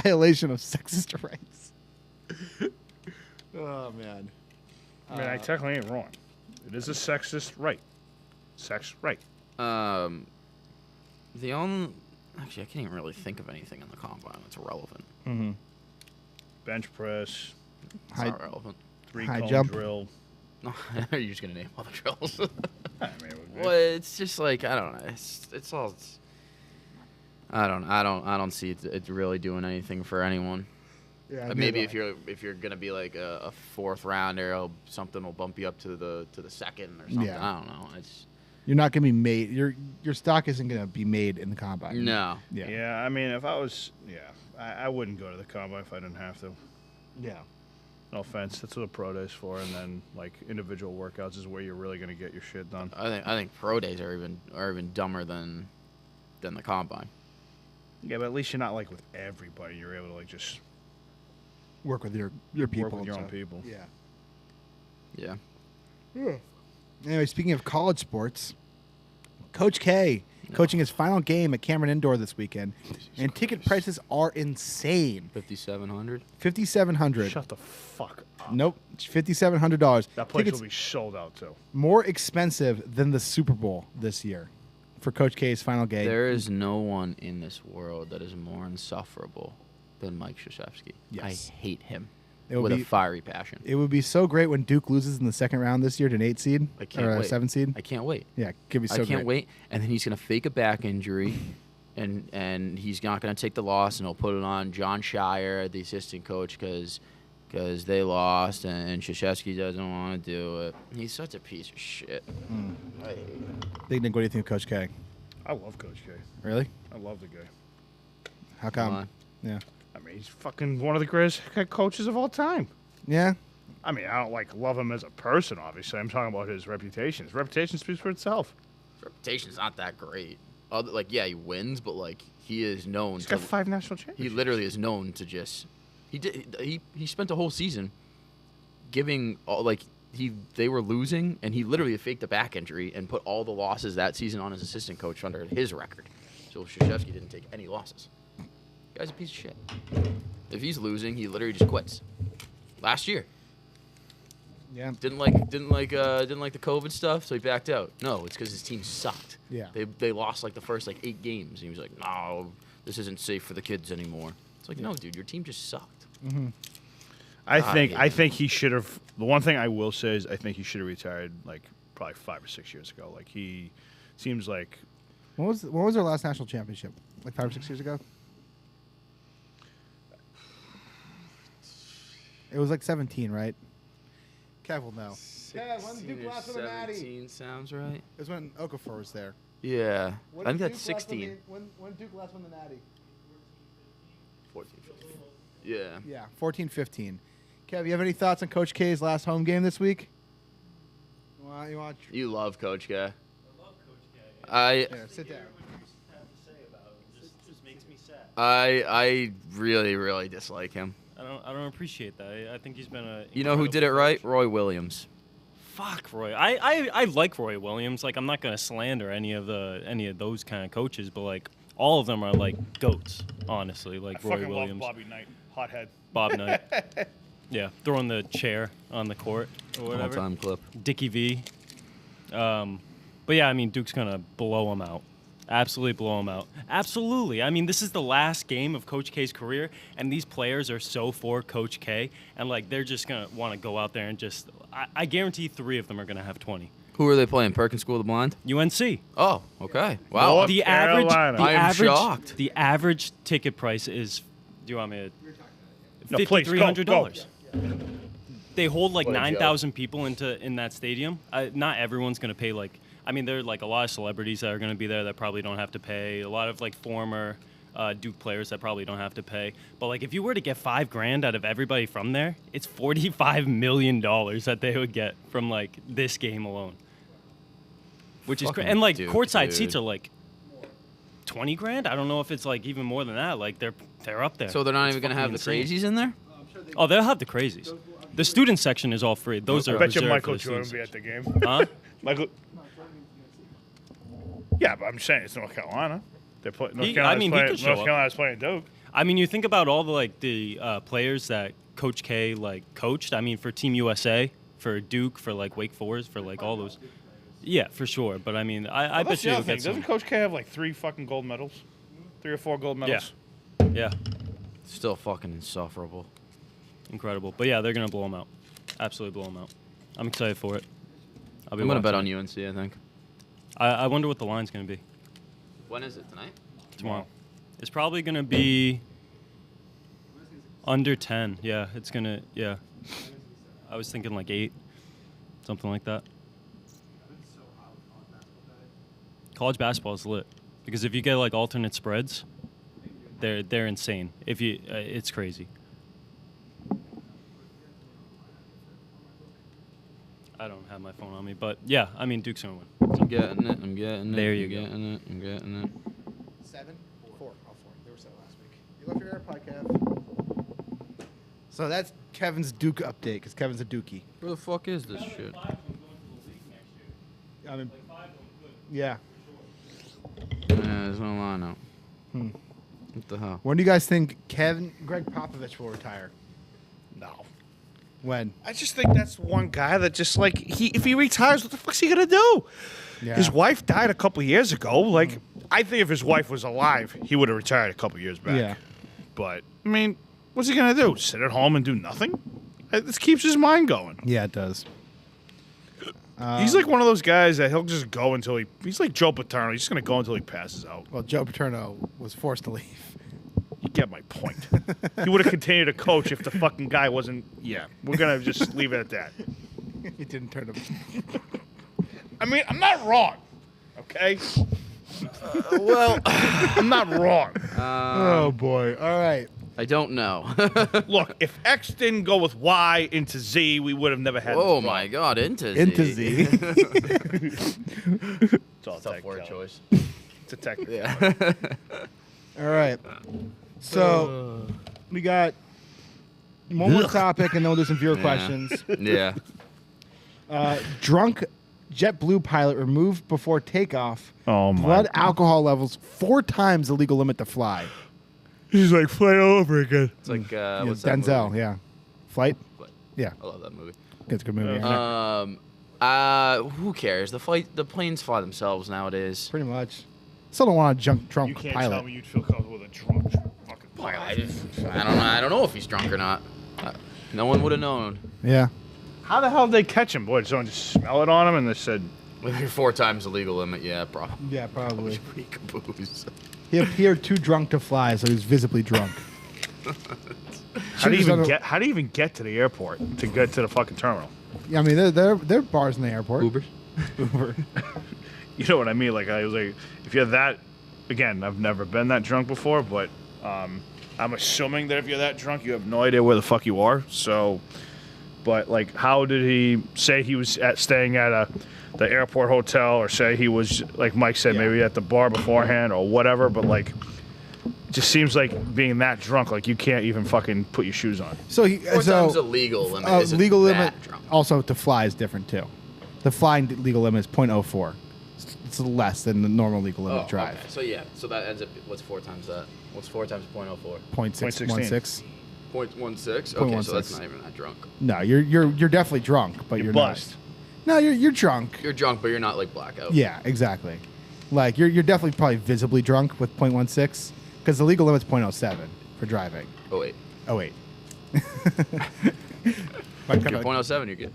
violation of sexist rights. Oh man. I mean, I technically ain't wrong. It is a sexist right. Sex right. The only actually I can't even really think of anything in the combine that's relevant. Mm-hmm. Bench press, It's High- not relevant. high three-cone jump. drill. No, you're just gonna name all the drills. I mean, it would be. Well, it's just like I don't know. It's all. I don't see it really doing anything for anyone. Yeah, Maybe neither if you're gonna be like a fourth rounder, something will bump you up to the second or something. Yeah. I don't know. It's You're not gonna be made. Your stock isn't gonna be made in the combine. no. Yeah. Yeah, I mean, if I was, I wouldn't go to the combine if I didn't have to. Yeah. No offense, that's what a pro day is for, and then like individual workouts is where you're really gonna get your shit done. I think pro days are even dumber than the combine. Yeah, but at least you're not like with everybody. You're able to like just Work with your people. work with your and own stuff. people. Yeah. Yeah. Anyway, speaking of college sports, Coach K coaching his final game at Cameron Indoor this weekend, and ticket prices are insane. 5,700. $5,700. Shut the fuck up. Nope, $5,700. That place Tickets will be sold out too. more expensive than the Super Bowl this year for Coach K's final game. There is no one in this world that is more insufferable than Mike Krzyzewski. Yes. I hate him It would with be- a fiery passion. It would be so great when Duke loses in the second round this year to an 8 seed I can't or a wait. 7 seed. I can't wait. Yeah, could be so I can't great. wait. And then he's gonna fake a back injury, and he's not gonna take the loss, and he'll put it on John Shire, the assistant coach, because they lost, and Krzyzewski doesn't want to do it. He's such a piece of shit. I hate him. Big Nick, what do you think of Coach K? I love Coach K. Really? I love the guy. How come? on. Yeah. I mean, he's fucking one of the greatest head coaches of all time. Yeah. I mean, I don't like love him as a person. Obviously, I'm talking about his reputation. His reputation speaks for itself. His reputation's not that great. Like, yeah, he wins, but like he is known He's to. got 5 national He championships. literally is known to just. He spent a whole season giving all like they were losing, and he literally faked a back injury and put all the losses that season on his assistant coach under his record. So Krzyzewski didn't take any losses. The guy's a piece of shit. If he's losing, he literally just quits. Last year, Yeah. didn't like the COVID stuff, so he backed out. No, it's because his team sucked. Yeah. They lost like the first like 8 games. And he was like, no, this isn't safe for the kids anymore. It's like, no, dude, your team just sucked. I hate think he should have. The one thing I will say is I think he should have retired like probably 5 or 6 years ago. Like he seems like When was their last national championship? Like 5 or 6 years ago? It was like 17, right? Kev will know. Kev, when Duke last won the Natty? 17 sounds right. It was when Okafor was there. Yeah, I think that's 16. When Duke last won the Natty? 14, 15. Yeah. Yeah, 14, 15. Kev, you have any thoughts on Coach K's last home game this week? You want You love Coach K. I love Coach K. Here, sit down. Have to say about it. It just makes me sad. I really, really dislike him. I don't appreciate that. I think he's been a. You know who did it right? Roy Williams. Fuck Roy. I like Roy Williams. Like I'm not gonna slander any of those kind of coaches, but like all of them are like goats. Honestly, I like Roy fucking Williams, love Bobby Knight, hothead. Bob Knight. Yeah, throwing the chair on the court or whatever. All-time clip. Dickie V. But yeah, I mean Duke's gonna blow him out. Absolutely blow him out. Absolutely. I mean, this is the last game of Coach K's career, and these players are so for Coach K, and like they're just gonna want to go out there and just. I guarantee 3 of them are gonna have 20. Who are they playing? Perkins School of the Blind? UNC. Oh, okay. Wow. North The average. Carolina. The I am average. shocked. The average ticket price is. Do you want me to? No, please, go, $5,300. They hold like What a joke. 9,000 people in that stadium. Not everyone's gonna pay like. I mean, there are like a lot of celebrities that are gonna be there that probably don't have to pay. A lot of like former Duke players that probably don't have to pay. But like, if you were to get $5,000 out of everybody from there, it's $45 million that they would get from like this game alone. Which is Fucking and like Duke, courtside dude. seats are like $20,000. I don't know if it's like even more than that. Like they're up there. So they're not It's even going to have fucking the insane. crazies in there? Oh, they'll have the crazies. The student section is all free. Those are I bet you reserved Michael for the Jordan student will be at the game. section. Huh? Michael. Yeah, but I'm saying it's North Carolina. They're playing. North He- Carolina's I mean, he playing. could show North up. Carolina's playing Duke. I mean, you think about all the like the players that Coach K like coached. I mean, for Team USA, for Duke, for like Wake Forest, for like all those. Yeah, for sure. But I mean, I Well, bet that's you the he'll other thing. get some. Doesn't Coach K have like 3 fucking gold medals? 3 or 4 gold medals? Yeah, Still fucking insufferable. incredible. But yeah, they're gonna blow them out. Absolutely blow them out. I'm excited for it. I'll be I'm going to bet watching. on UNC, I think. I wonder what the line's gonna be When is it? Tonight? tomorrow. It's probably gonna be Under 10. Yeah, it's gonna. Yeah, I was thinking like 8, something like that. College basketball is lit because if you get like alternate spreads, they're insane. If you, it's crazy. I don't have my phone on me, but yeah, I mean Duke's gonna win. I'm getting it. I'm getting it. There you I'm go. Getting it. I'm getting it. 7, 4. All 4. They were 7 last week. You left your AirPod, Kev. So that's Kevin's Duke update because Kevin's a Dookie. Where the fuck is this shit? I mean, yeah. Yeah, there's no line out. What the hell? When do you guys think Greg Popovich will retire? No. When? I just think that's one guy that just like if he retires, what the fuck's he gonna do? Yeah. His wife died a couple years ago. Like I think if his wife was alive, he would have retired a couple years back. Yeah. But I mean, what's he gonna do? Sit at home and do nothing? This keeps his mind going. Yeah, it does. He's like one of those guys that he'll just go until he's like Joe Paterno. He's just gonna go until he passes out. Well, Joe Paterno was forced to leave. You get my point. He would have continued to coach if the fucking guy wasn't. Yeah, we're gonna just leave it at that. He didn't turn him. I mean, I'm not wrong. Okay. Well, I'm not wrong. Oh boy! All right. I don't know. Look, if X didn't go with Y into Z, we would have never had. Oh this my God, into Z. Into Z. It's all Tough word technical. choice. It's a technical. Yeah. All right. So we got one more topic, and then we'll do some viewer questions. Yeah. Drunk JetBlue pilot removed before takeoff. Oh my. Blood alcohol levels 4 times the legal limit to fly. He's like flying all over again. It's like Yeah, what's that Denzel, movie? yeah. Flight? Flight. Yeah. I love that movie. It's a good movie. Who cares? The planes fly themselves nowadays. Pretty much. Still don't want a drunk You can't pilot. tell me you'd feel comfortable with a drunk fucking pilot. I don't know if he's drunk or not. No one would have known. Yeah. How the hell did they catch him? Boy, did someone just smell it on him and they said, If you're 4 times the legal limit, yeah, probably. Yeah, probably. Pretty caboose. He appeared too drunk to fly, so he was visibly drunk. how do you even get to the airport to get to the fucking terminal? Yeah, I mean, there are bars in the airport. Ubers? Uber. You know what I mean? Like I was like, if you're that, again, I've never been that drunk before, but I'm assuming that if you're that drunk, you have no idea where the fuck you are. So, but like, how did he say he was staying at the airport hotel, or say he was, like Mike said, maybe at the bar beforehand or whatever? But like, it just seems like being that drunk, like you can't even fucking put your shoes on. So 4 times the legal limit. Isn't legal that limit drunk. also to fly is different too. The flying legal limit is 0.04. It's less than the normal legal limit drive. Okay. So yeah, so that ends up. What's 4 times that? What's 4 times 0.04? 0.616. 0.16. Okay, so that's 0.16. not even that drunk. No, you're definitely drunk, but you're buzzed. not. No, you're drunk. You're drunk, but you're not like blackout. Yeah, exactly. Like you're definitely probably visibly drunk with 0.16 because the legal limit's 0.07 for driving. Oh wait. Oh wait. If you're 0.07, you're good.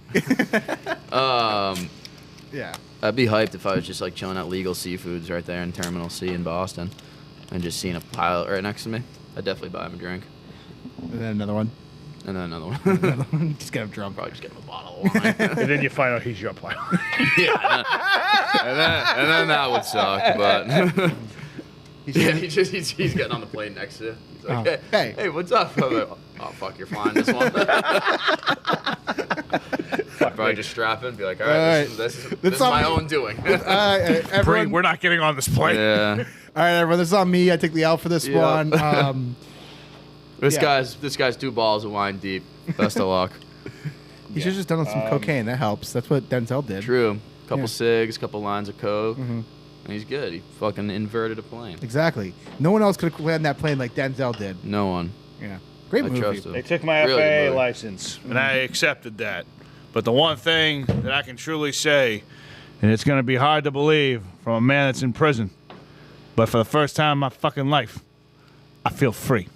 Yeah. I'd be hyped if I was just like chilling at Legal Seafoods right there in Terminal C in Boston, and just seeing a pilot right next to me. I'd definitely buy him a drink, And then another one. and then another one. Just get him drunk. Probably just get him a bottle of wine. And then you find out he's your pilot. Yeah, and then that would suck. But yeah, he's getting on the plane next to you. He's like, Oh. hey, what's up? I'm like, oh fuck, you're flying this one. Probably just strap in, be like, all right, this is my own doing. Everyone, We're not getting on this plane. Yeah, all right, everyone. This is on me. I take the L for this Yeah. one. this Yeah. guy's 2 balls of wine deep. Best of luck. He should have just done some cocaine. That helps. That's what Denzel did. True. Couple Yeah. cigs, couple lines of coke, and he's good. He fucking inverted a plane. Exactly. No one else could have landed that plane like Denzel did. No one. Yeah. Great I movie. trust him. They took my Really good FAA movie. license, and I accepted that. But the one thing that I can truly say, and it's going to be hard to believe from a man that's in prison, but for the first time in my fucking life, I feel free.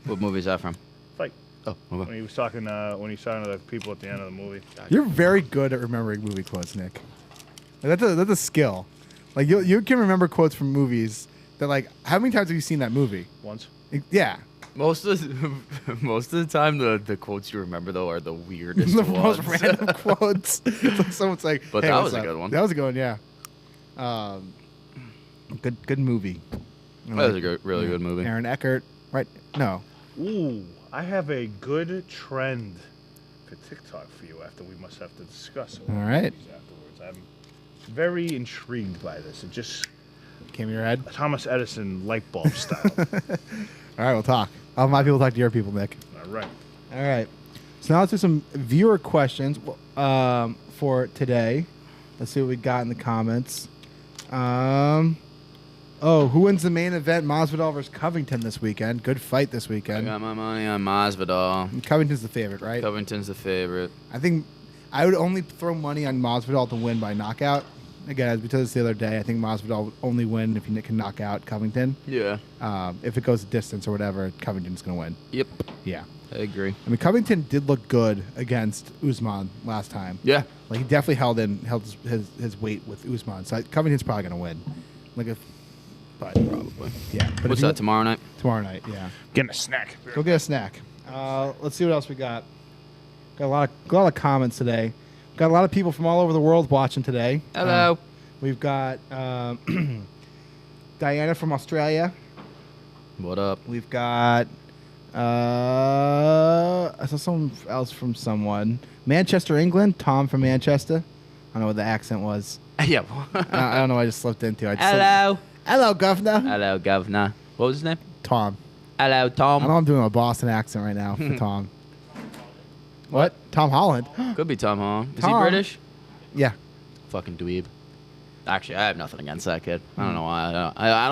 What movie is that from? Like Oh, when he was talking to the people at the end of the movie. You're very good at remembering movie quotes, Nick. Like, that's a skill. Like you can remember quotes from movies that, like, how many times have you seen that movie? Once. Yeah. Most of the time, the quotes you remember though are the weirdest The ones. most random quotes. It's like someone's like, But hey, that what's was a up? good one. That was a good one, yeah. Good movie. That was a really good movie. Aaron Eckhart, right? No. Ooh, I have a good trend for TikTok for you after we must have to discuss it. All right. Afterwards. I'm very intrigued by this. It just Came in your head. Thomas Edison light bulb style. All right, we'll talk. I'll have my people talk to your people, Nick. All right. All right. So now let's do some viewer questions for today. Let's see what we got in the comments. Who wins the main event? Masvidal versus Covington this weekend. Good fight this I weekend. got my money on Masvidal. Covington's the favorite, right? Covington's the favorite. I think I would only throw money on Masvidal to win by knockout. Again, as we told this the other day, I think Masvidal would only win if he can knock out Covington. Yeah. If it goes a distance or whatever, Covington's going to win. Yep. Yeah. I agree. I mean, Covington did look good against Usman last time. Yeah. Like he definitely held his weight with Usman. So Covington's probably going to win. But Probably. yeah. But What's that, tomorrow night? Tomorrow night, yeah. Getting a snack. Go get a snack. Let's see what else we got. Got a lot of comments today. Got a lot of people from all over the world watching today. Hello. We've got Diana from Australia. What up? We've got I saw someone else from someone. Manchester, England. Tom from Manchester. I don't know what the accent was. Yeah. I don't know what I just slipped into. Hello. Hello, governor. Hello, governor. What was his name? Tom. Hello, I Tom. know I'm doing a Boston accent right now for Tom. What? Tom Holland? Could be Tom Holland. Is Tom. he British? Yeah. Fucking dweeb. Actually, I have nothing against that kid. I don't know why. I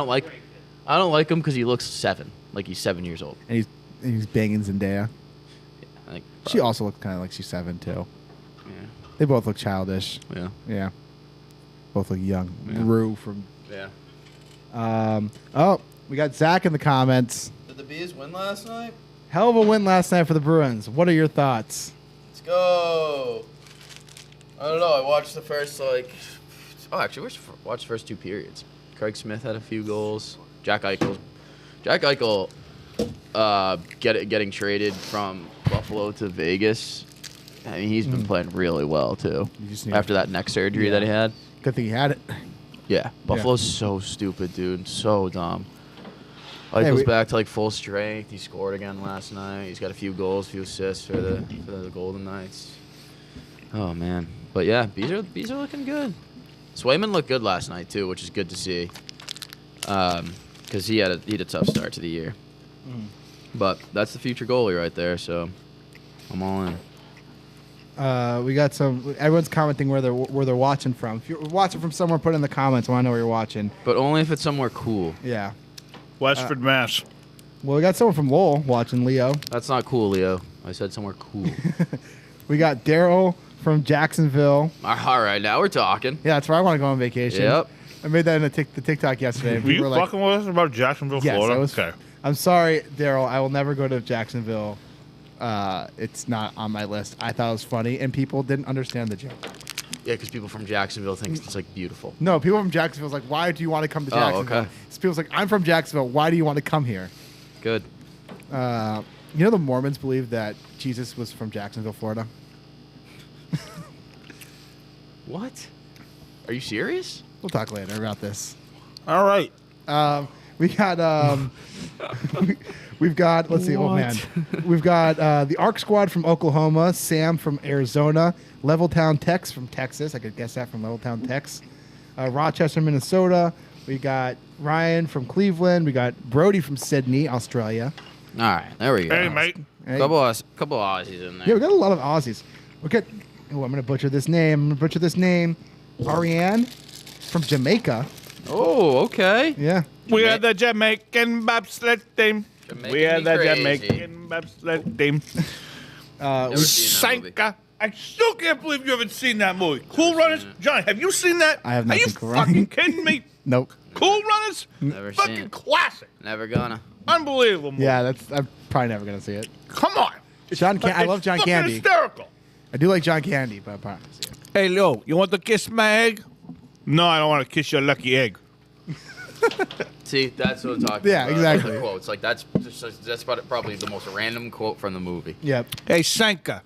don't like him because he looks 7. Like he's 7 years old. And he's banging Zendaya. I think She also looks kind of like she's 7 too. Yeah. They both look childish. Yeah. Yeah. Both look young. Yeah. Rue from. Yeah. We got Zach in the comments. Did the Bees win last night? Hell of a win last night for the Bruins. What are your thoughts? Let's go. I don't know. I watched the first watched the first 2 periods. Craig Smith had a few goals. Jack Eichel, getting traded from Buffalo to Vegas. I mean, he's been playing really well too. You just need- After that neck surgery that he had. Good thing he had it. Yeah, Buffalo's so stupid, dude. So dumb. Eichel's back to like full strength. He scored again last night. He's got a few goals, a few assists for the Golden Knights. Oh man, but yeah, bees are looking good. Swayman looked good last night too, which is good to see. Because he had a tough start to the year. But that's the future goalie right there. So I'm all in. We got some. Everyone's commenting where they're watching from. If you're watching from somewhere, put it in the comments. I want to know where you're watching. But only if it's somewhere cool. Yeah. Westford, Mass. Well, we got someone from Lowell watching Leo. That's not cool, Leo. I said somewhere cool. We got Daryl from Jacksonville. All right, now we're talking. Yeah, that's where I want to go on vacation. Yep. I made that in the TikTok yesterday. Were you fucking with us about Jacksonville, Yes, Florida? I was. Okay. I'm sorry, Daryl. I will never go to Jacksonville. It's not on my list. I thought it was funny, and people didn't understand the joke. Yeah, because people from Jacksonville think it's like beautiful. No, people from Jacksonville's like, why do you want to come to Oh, Jacksonville? okay. So people's like, I'm from Jacksonville. Why do you want to come here? Good. You know the Mormons believe that Jesus was from Jacksonville, Florida? What? Are you serious? We'll talk later about this. All right. We got we've got let's see. Oh man, we've got the Arc Squad from Oklahoma, Sam from Arizona, Leveltown Tex from Texas. I could guess that from Leveltown Tex. Rochester, Minnesota. We got Ryan from Cleveland. We got Brody from Sydney, Australia. All right, there we go. Hey, mate. Hey. Couple Aussies in there. Yeah, we got a lot of Aussies. We got. Oh, I'm gonna butcher this name. Ariane from Jamaica. Oh, okay. Yeah. We are the Jamaican bobsled team. We are the Jamaican bobsled team. Never seen that movie. Sanka. I still can't believe you haven't seen that movie. Cool Runners? Johnny, have you seen that? I have not Are you seen Cool Runnings. fucking kidding me? Nope. Cool Runners? Never seen Fucking it. classic. Never gonna. Unbelievable movie. Yeah, I'm probably never gonna see it. Come on. I love John It's fucking Candy. hysterical. I do like John Candy, but I'm probably not gonna see it. Hey, Leo, you want to kiss my egg? No, I don't want to kiss your lucky egg. See, that's what I'm talking Yeah, about. exactly. The quotes. Like, that's probably the most random quote from the movie. Yep. Hey, Senka,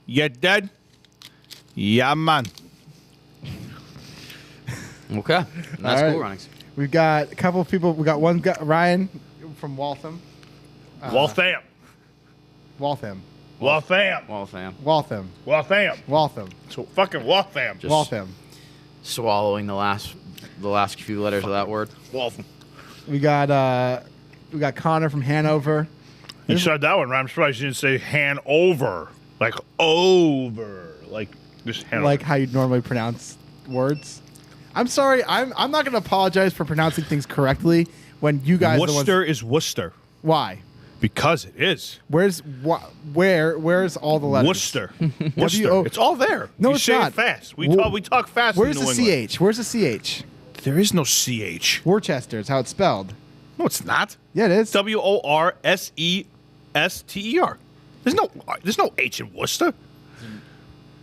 you dead? Yeah, man. Okay. And that's All right. cool runnings. We've got a couple of people. We got one guy, Ryan from Waltham. Waltham. Waltham. Waltham. Well, fam. Waltham. Waltham. Waltham. So fucking Waltham. Just Waltham. swallowing the last few letters of that word. Waltham. We got Connor from Hanover. You said that one right. I'm surprised you didn't say Hanover. Like over. Like just Hanover. Like how you normally pronounce words. I'm sorry. I'm not going to apologize for pronouncing things correctly when you guys are the Worcester ones. is Worcester. Why? Because it is. Where's all the letters? Worcester. Worcester. W-O- It's all there. No, you it's say not. it fast. We Wo- talk fast Where's in the New England. CH? Where's the CH? There is no CH. Worcester is how it's spelled. No, it's not. Yeah, it is. Worcester. There's no H in Worcester.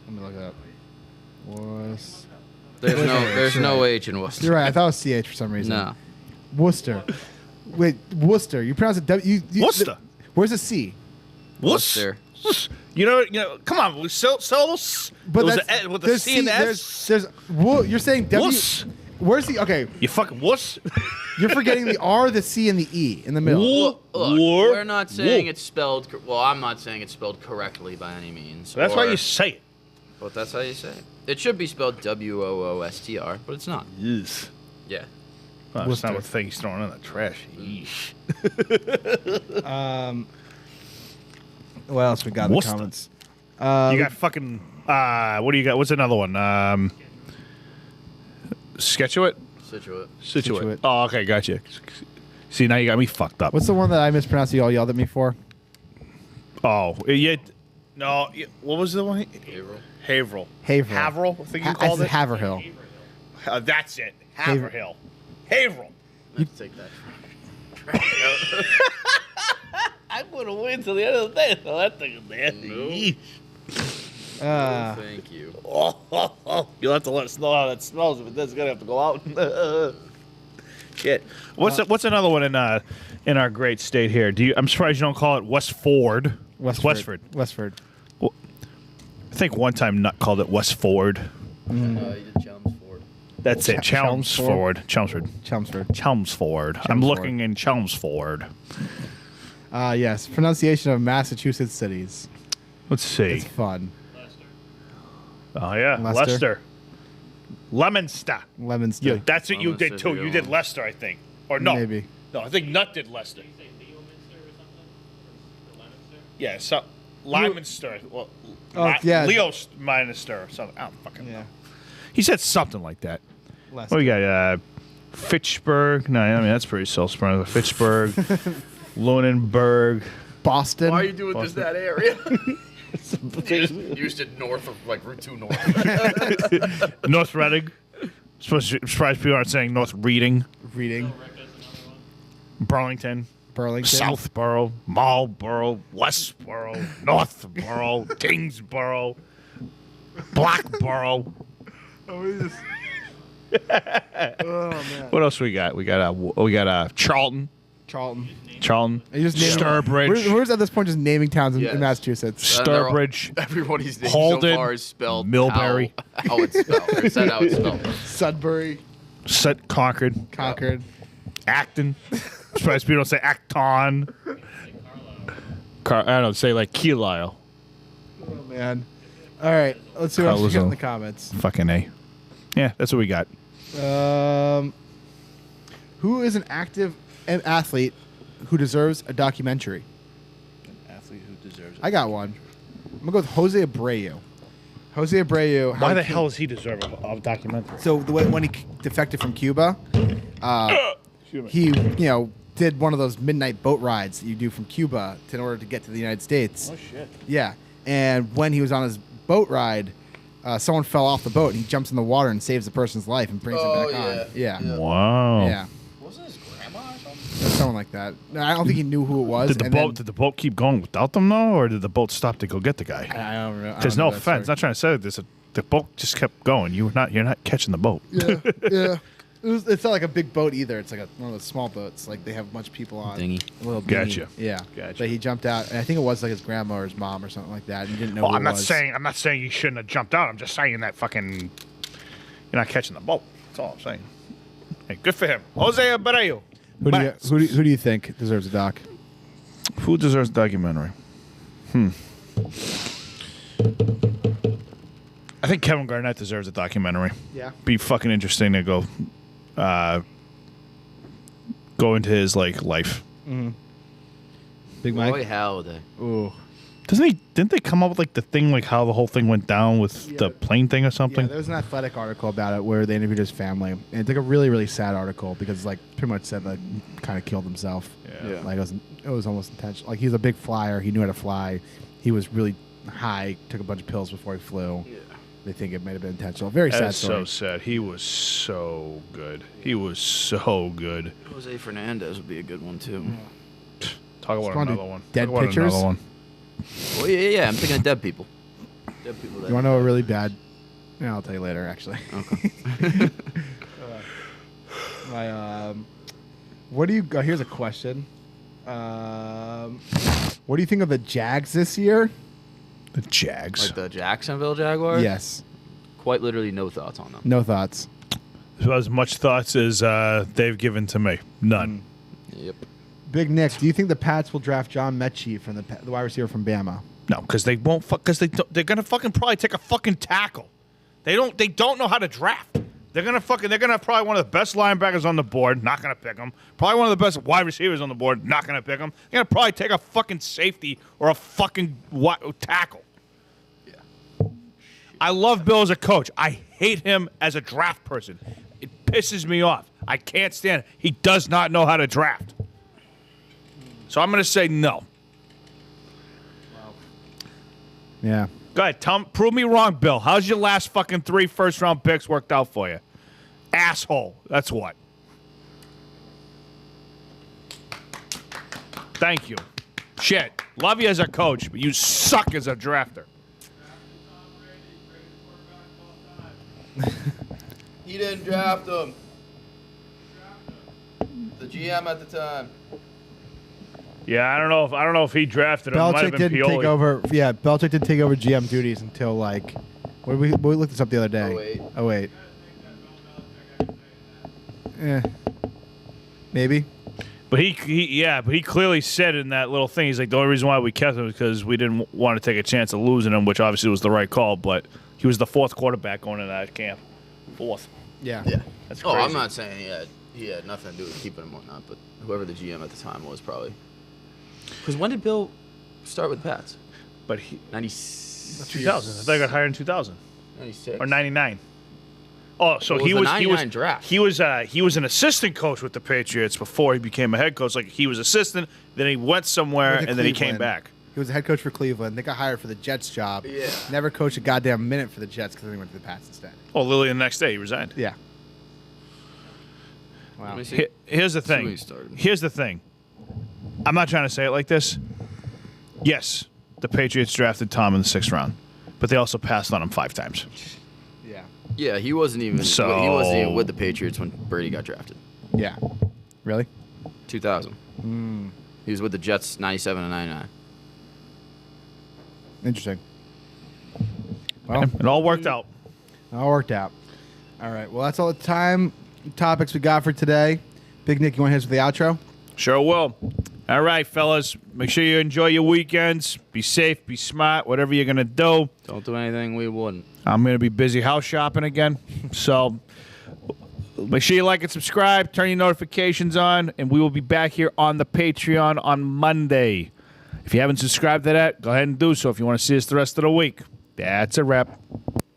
Let me look it up. There's no H in Worcester. You're right. I thought it was CH for some reason. No. Worcester. Wait, Worcester. You pronounce it Worcester. Where's the C? Worcester. You know. Come on, we sell those. But those that's, with the there's C and the S. You're saying W. Wuss. Where's the okay? You fucking wuss. You're forgetting the R, the C, and the E in the middle. Wo- Look, War- we're not saying Wo- it's spelled. Well, I'm not saying it's spelled correctly by any means. That's why or- you say it. But that's how you say it. It should be spelled Woostr, but it's not. Yes. Yeah. Oh, it's not Worcester. a thing he's throwing in the trash. Yeesh. What else we got in the Worcester. comments? You got fucking. What do you got? What's another one? Sketchuit? Situate. Situate. Oh, okay, gotcha. See, now you got me fucked up. What's the one that I mispronounced? You all yelled at me for. Oh, yeah. No, what was the one? Haverhill. Haverhill. Haverhill. Haverhill, I think you I called said it. Haverhill. That's it. Haverhill. Haverhill. Let's take that. I'm going to win till the end of the day, so that thing is nasty. Thank you. You'll have to let us know how that smells. If it does, gonna have to go out. Shit. What's another one in our great state here? I'm surprised you don't call it Westford. Westford. Westford. I think one time Nut called it Westford. You did Chelmsford. That's it. Chelmsford. Chelmsford. Chelmsford. I'm looking in Chelmsford. Yes. Pronunciation of Massachusetts cities. Let's see. It's fun. Oh yeah, Leicester. Leominster. Leominster. Yeah, that's what you Leominster did too. is a You good did one. Leicester, I think, or no? Maybe. No, I think Nut did Leicester. Yeah, so Leominster. Well, yeah. Leominster or something. I don't fucking know. Yeah. He said something like that. Leicester. What we got? Fitchburg. No, I mean that's pretty self-explanatory. Fitchburg, Lunenburg. Boston. Why are you doing just that area? You just did north of like Route 2 north. North Reading. Surprised people aren't saying North Reading. Reading. Burlington. Burlington. Southborough, Marlborough, Westborough, Northborough, Kingsborough, Blackborough. Oh man. What else we got? We got Charlton. Charlton. Charlton. You just named- Sturbridge. We're at this point just naming towns in, Yes. in Massachusetts. Sturbridge. Everybody's name Holden, so far is spelled Millbury. How it's spelled. Or said how it's spelled. Sudbury. Concord. Concord. Acton. Surprised people don't say Acton. I don't say like Carlisle. Oh man. All right. Let's see what else we got in Carlisle. the comments. Fucking A. Yeah, that's what we got. Who is an active athlete who deserves a documentary? Athlete who deserves I got one. I'm gonna go with Jose Abreu. Jose Abreu. how Why he the came- hell does he deserve a documentary? So the way when he defected from Cuba, he did one of those midnight boat rides that you do from Cuba in order to get to the United States. Oh shit. Yeah, and when he was on his boat ride, someone fell off the boat and he jumps in the water and saves the person's life and brings him back on. Yeah, Wow. yeah, Wasn't his grandma or something? someone like that. No, I don't think he knew who it was. Did the and boat? then- Did the boat keep going without them though, or did the boat stop to go get the guy? I don't know. Because no offense, not trying to say this. The boat just kept going. You're not catching the boat. Yeah, yeah. It's not like a big boat either. It's like one of those small boats. Like they have a bunch of people on. Dinghy. A little dinghy. Gotcha. Yeah. Gotcha. But he jumped out, and I think it was like his grandma or his mom or something like that. And he didn't know. Well, who I'm it not was. saying you shouldn't have jumped out. I'm just saying that fucking you're not catching the boat. That's all I'm saying. Hey, good for him, Jose Abreu. Who do you think deserves a doc? Who deserves a documentary? I think Kevin Garnett deserves a documentary. Yeah. Be fucking interesting to go into his like life. Big Mike. Boy, howdy. Ooh. Didn't they come up with like the thing like how the whole thing went down with the plane thing or Yeah, something? there was an Athletic article about it where they interviewed his family, and it's like a really, really sad article because like pretty much said that he kind of killed himself. Yeah. Like it was almost intentional. Like he was a big flyer. He knew how to fly. He was really high. Took a bunch of pills before he flew. Yeah. They think it might have been intentional. Very sad That's story. so sad. He was so good. He was so good. Jose Fernandez would be a good one too. Talk about Spawned another one. dead Talk about pictures? Another one. Well, yeah. I'm thinking of dead people. Dead people. You want to know a really bad? Yeah, I'll tell you later. Actually. Okay. What do you? Here's a question. What do you think of the Jags this year? The Jags. Like the Jacksonville Jaguars? Yes. Quite literally no thoughts on them. No thoughts. As much thoughts as they've given to me. None. Yep. Big Nick, do you think the Pats will draft John Mechie from the wide receiver from Bama? No, because they won't. Because they're gonna fucking probably take a fucking tackle. They don't know how to draft. They're gonna have probably one of the best linebackers on the board. Not gonna pick them. Probably one of the best wide receivers on the board. Not gonna pick them. They're gonna probably take a fucking safety or a fucking tackle. Yeah. I love Bill as a coach. I hate him as a draft person. It pisses me off. I can't stand it. He does not know how to draft. So I'm going to say no. Yeah. Go ahead. Prove me wrong, Bill. How's your last fucking 3 first-round picks worked out for you? Asshole. That's what. Thank you. Shit. Love you as a coach, but you suck as a drafter. He didn't draft him. The GM at the time. Yeah, I don't know if he drafted him. It might have Belichick been didn't take Pioli. over. Yeah, Belichick didn't take over GM duties until like. We looked this up the other day. 08. 08. Yeah. Maybe. But he clearly said in that little thing, he's like, the only reason why we kept him is because we didn't want to take a chance of losing him, which obviously was the right call. But he was the 4th quarterback going into that camp. 4th. Yeah. Yeah. That's Oh, crazy. I'm not saying he had nothing to do with keeping him or not, but whoever the GM at the time was probably. Because when did Bill start with Pats? But he 96. 2000. I thought he got hired in 2000 96. or 99. Oh, so Well, he it was was the he was 99 draft. he was an assistant coach with the Patriots before he became a head coach. Like he was assistant, then he went somewhere, Went to and then he came Cleveland. back. He was the head coach for Cleveland. They got hired for the Jets job. Yeah. Never coached a goddamn minute for the Jets because they went to the Pats instead. Oh, literally the next day he resigned. Yeah. Wow. Let me see. Here's the That's when thing. he started. Here's the thing. I'm not trying to say it like this. Yes, the Patriots drafted Tom in the 6th round, but they also passed on him 5 times. Yeah. Yeah, he wasn't even with the Patriots when Brady got drafted. Yeah. Really? 2000. He was with the Jets 97 and 99. Interesting. Well, It all worked out. all worked out. All right. Well, that's all the time topics we got for today. Big Nick, you want to hit us with the outro? Sure will. All right, fellas. Make sure you enjoy your weekends. Be safe, be smart, whatever you're going to do. Don't do anything we wouldn't. I'm going to be busy house shopping again. So make sure you like and subscribe, turn your notifications on, and we will be back here on the Patreon on Monday. If you haven't subscribed to that, go ahead and do so if you want to see us the rest of the week. That's a wrap.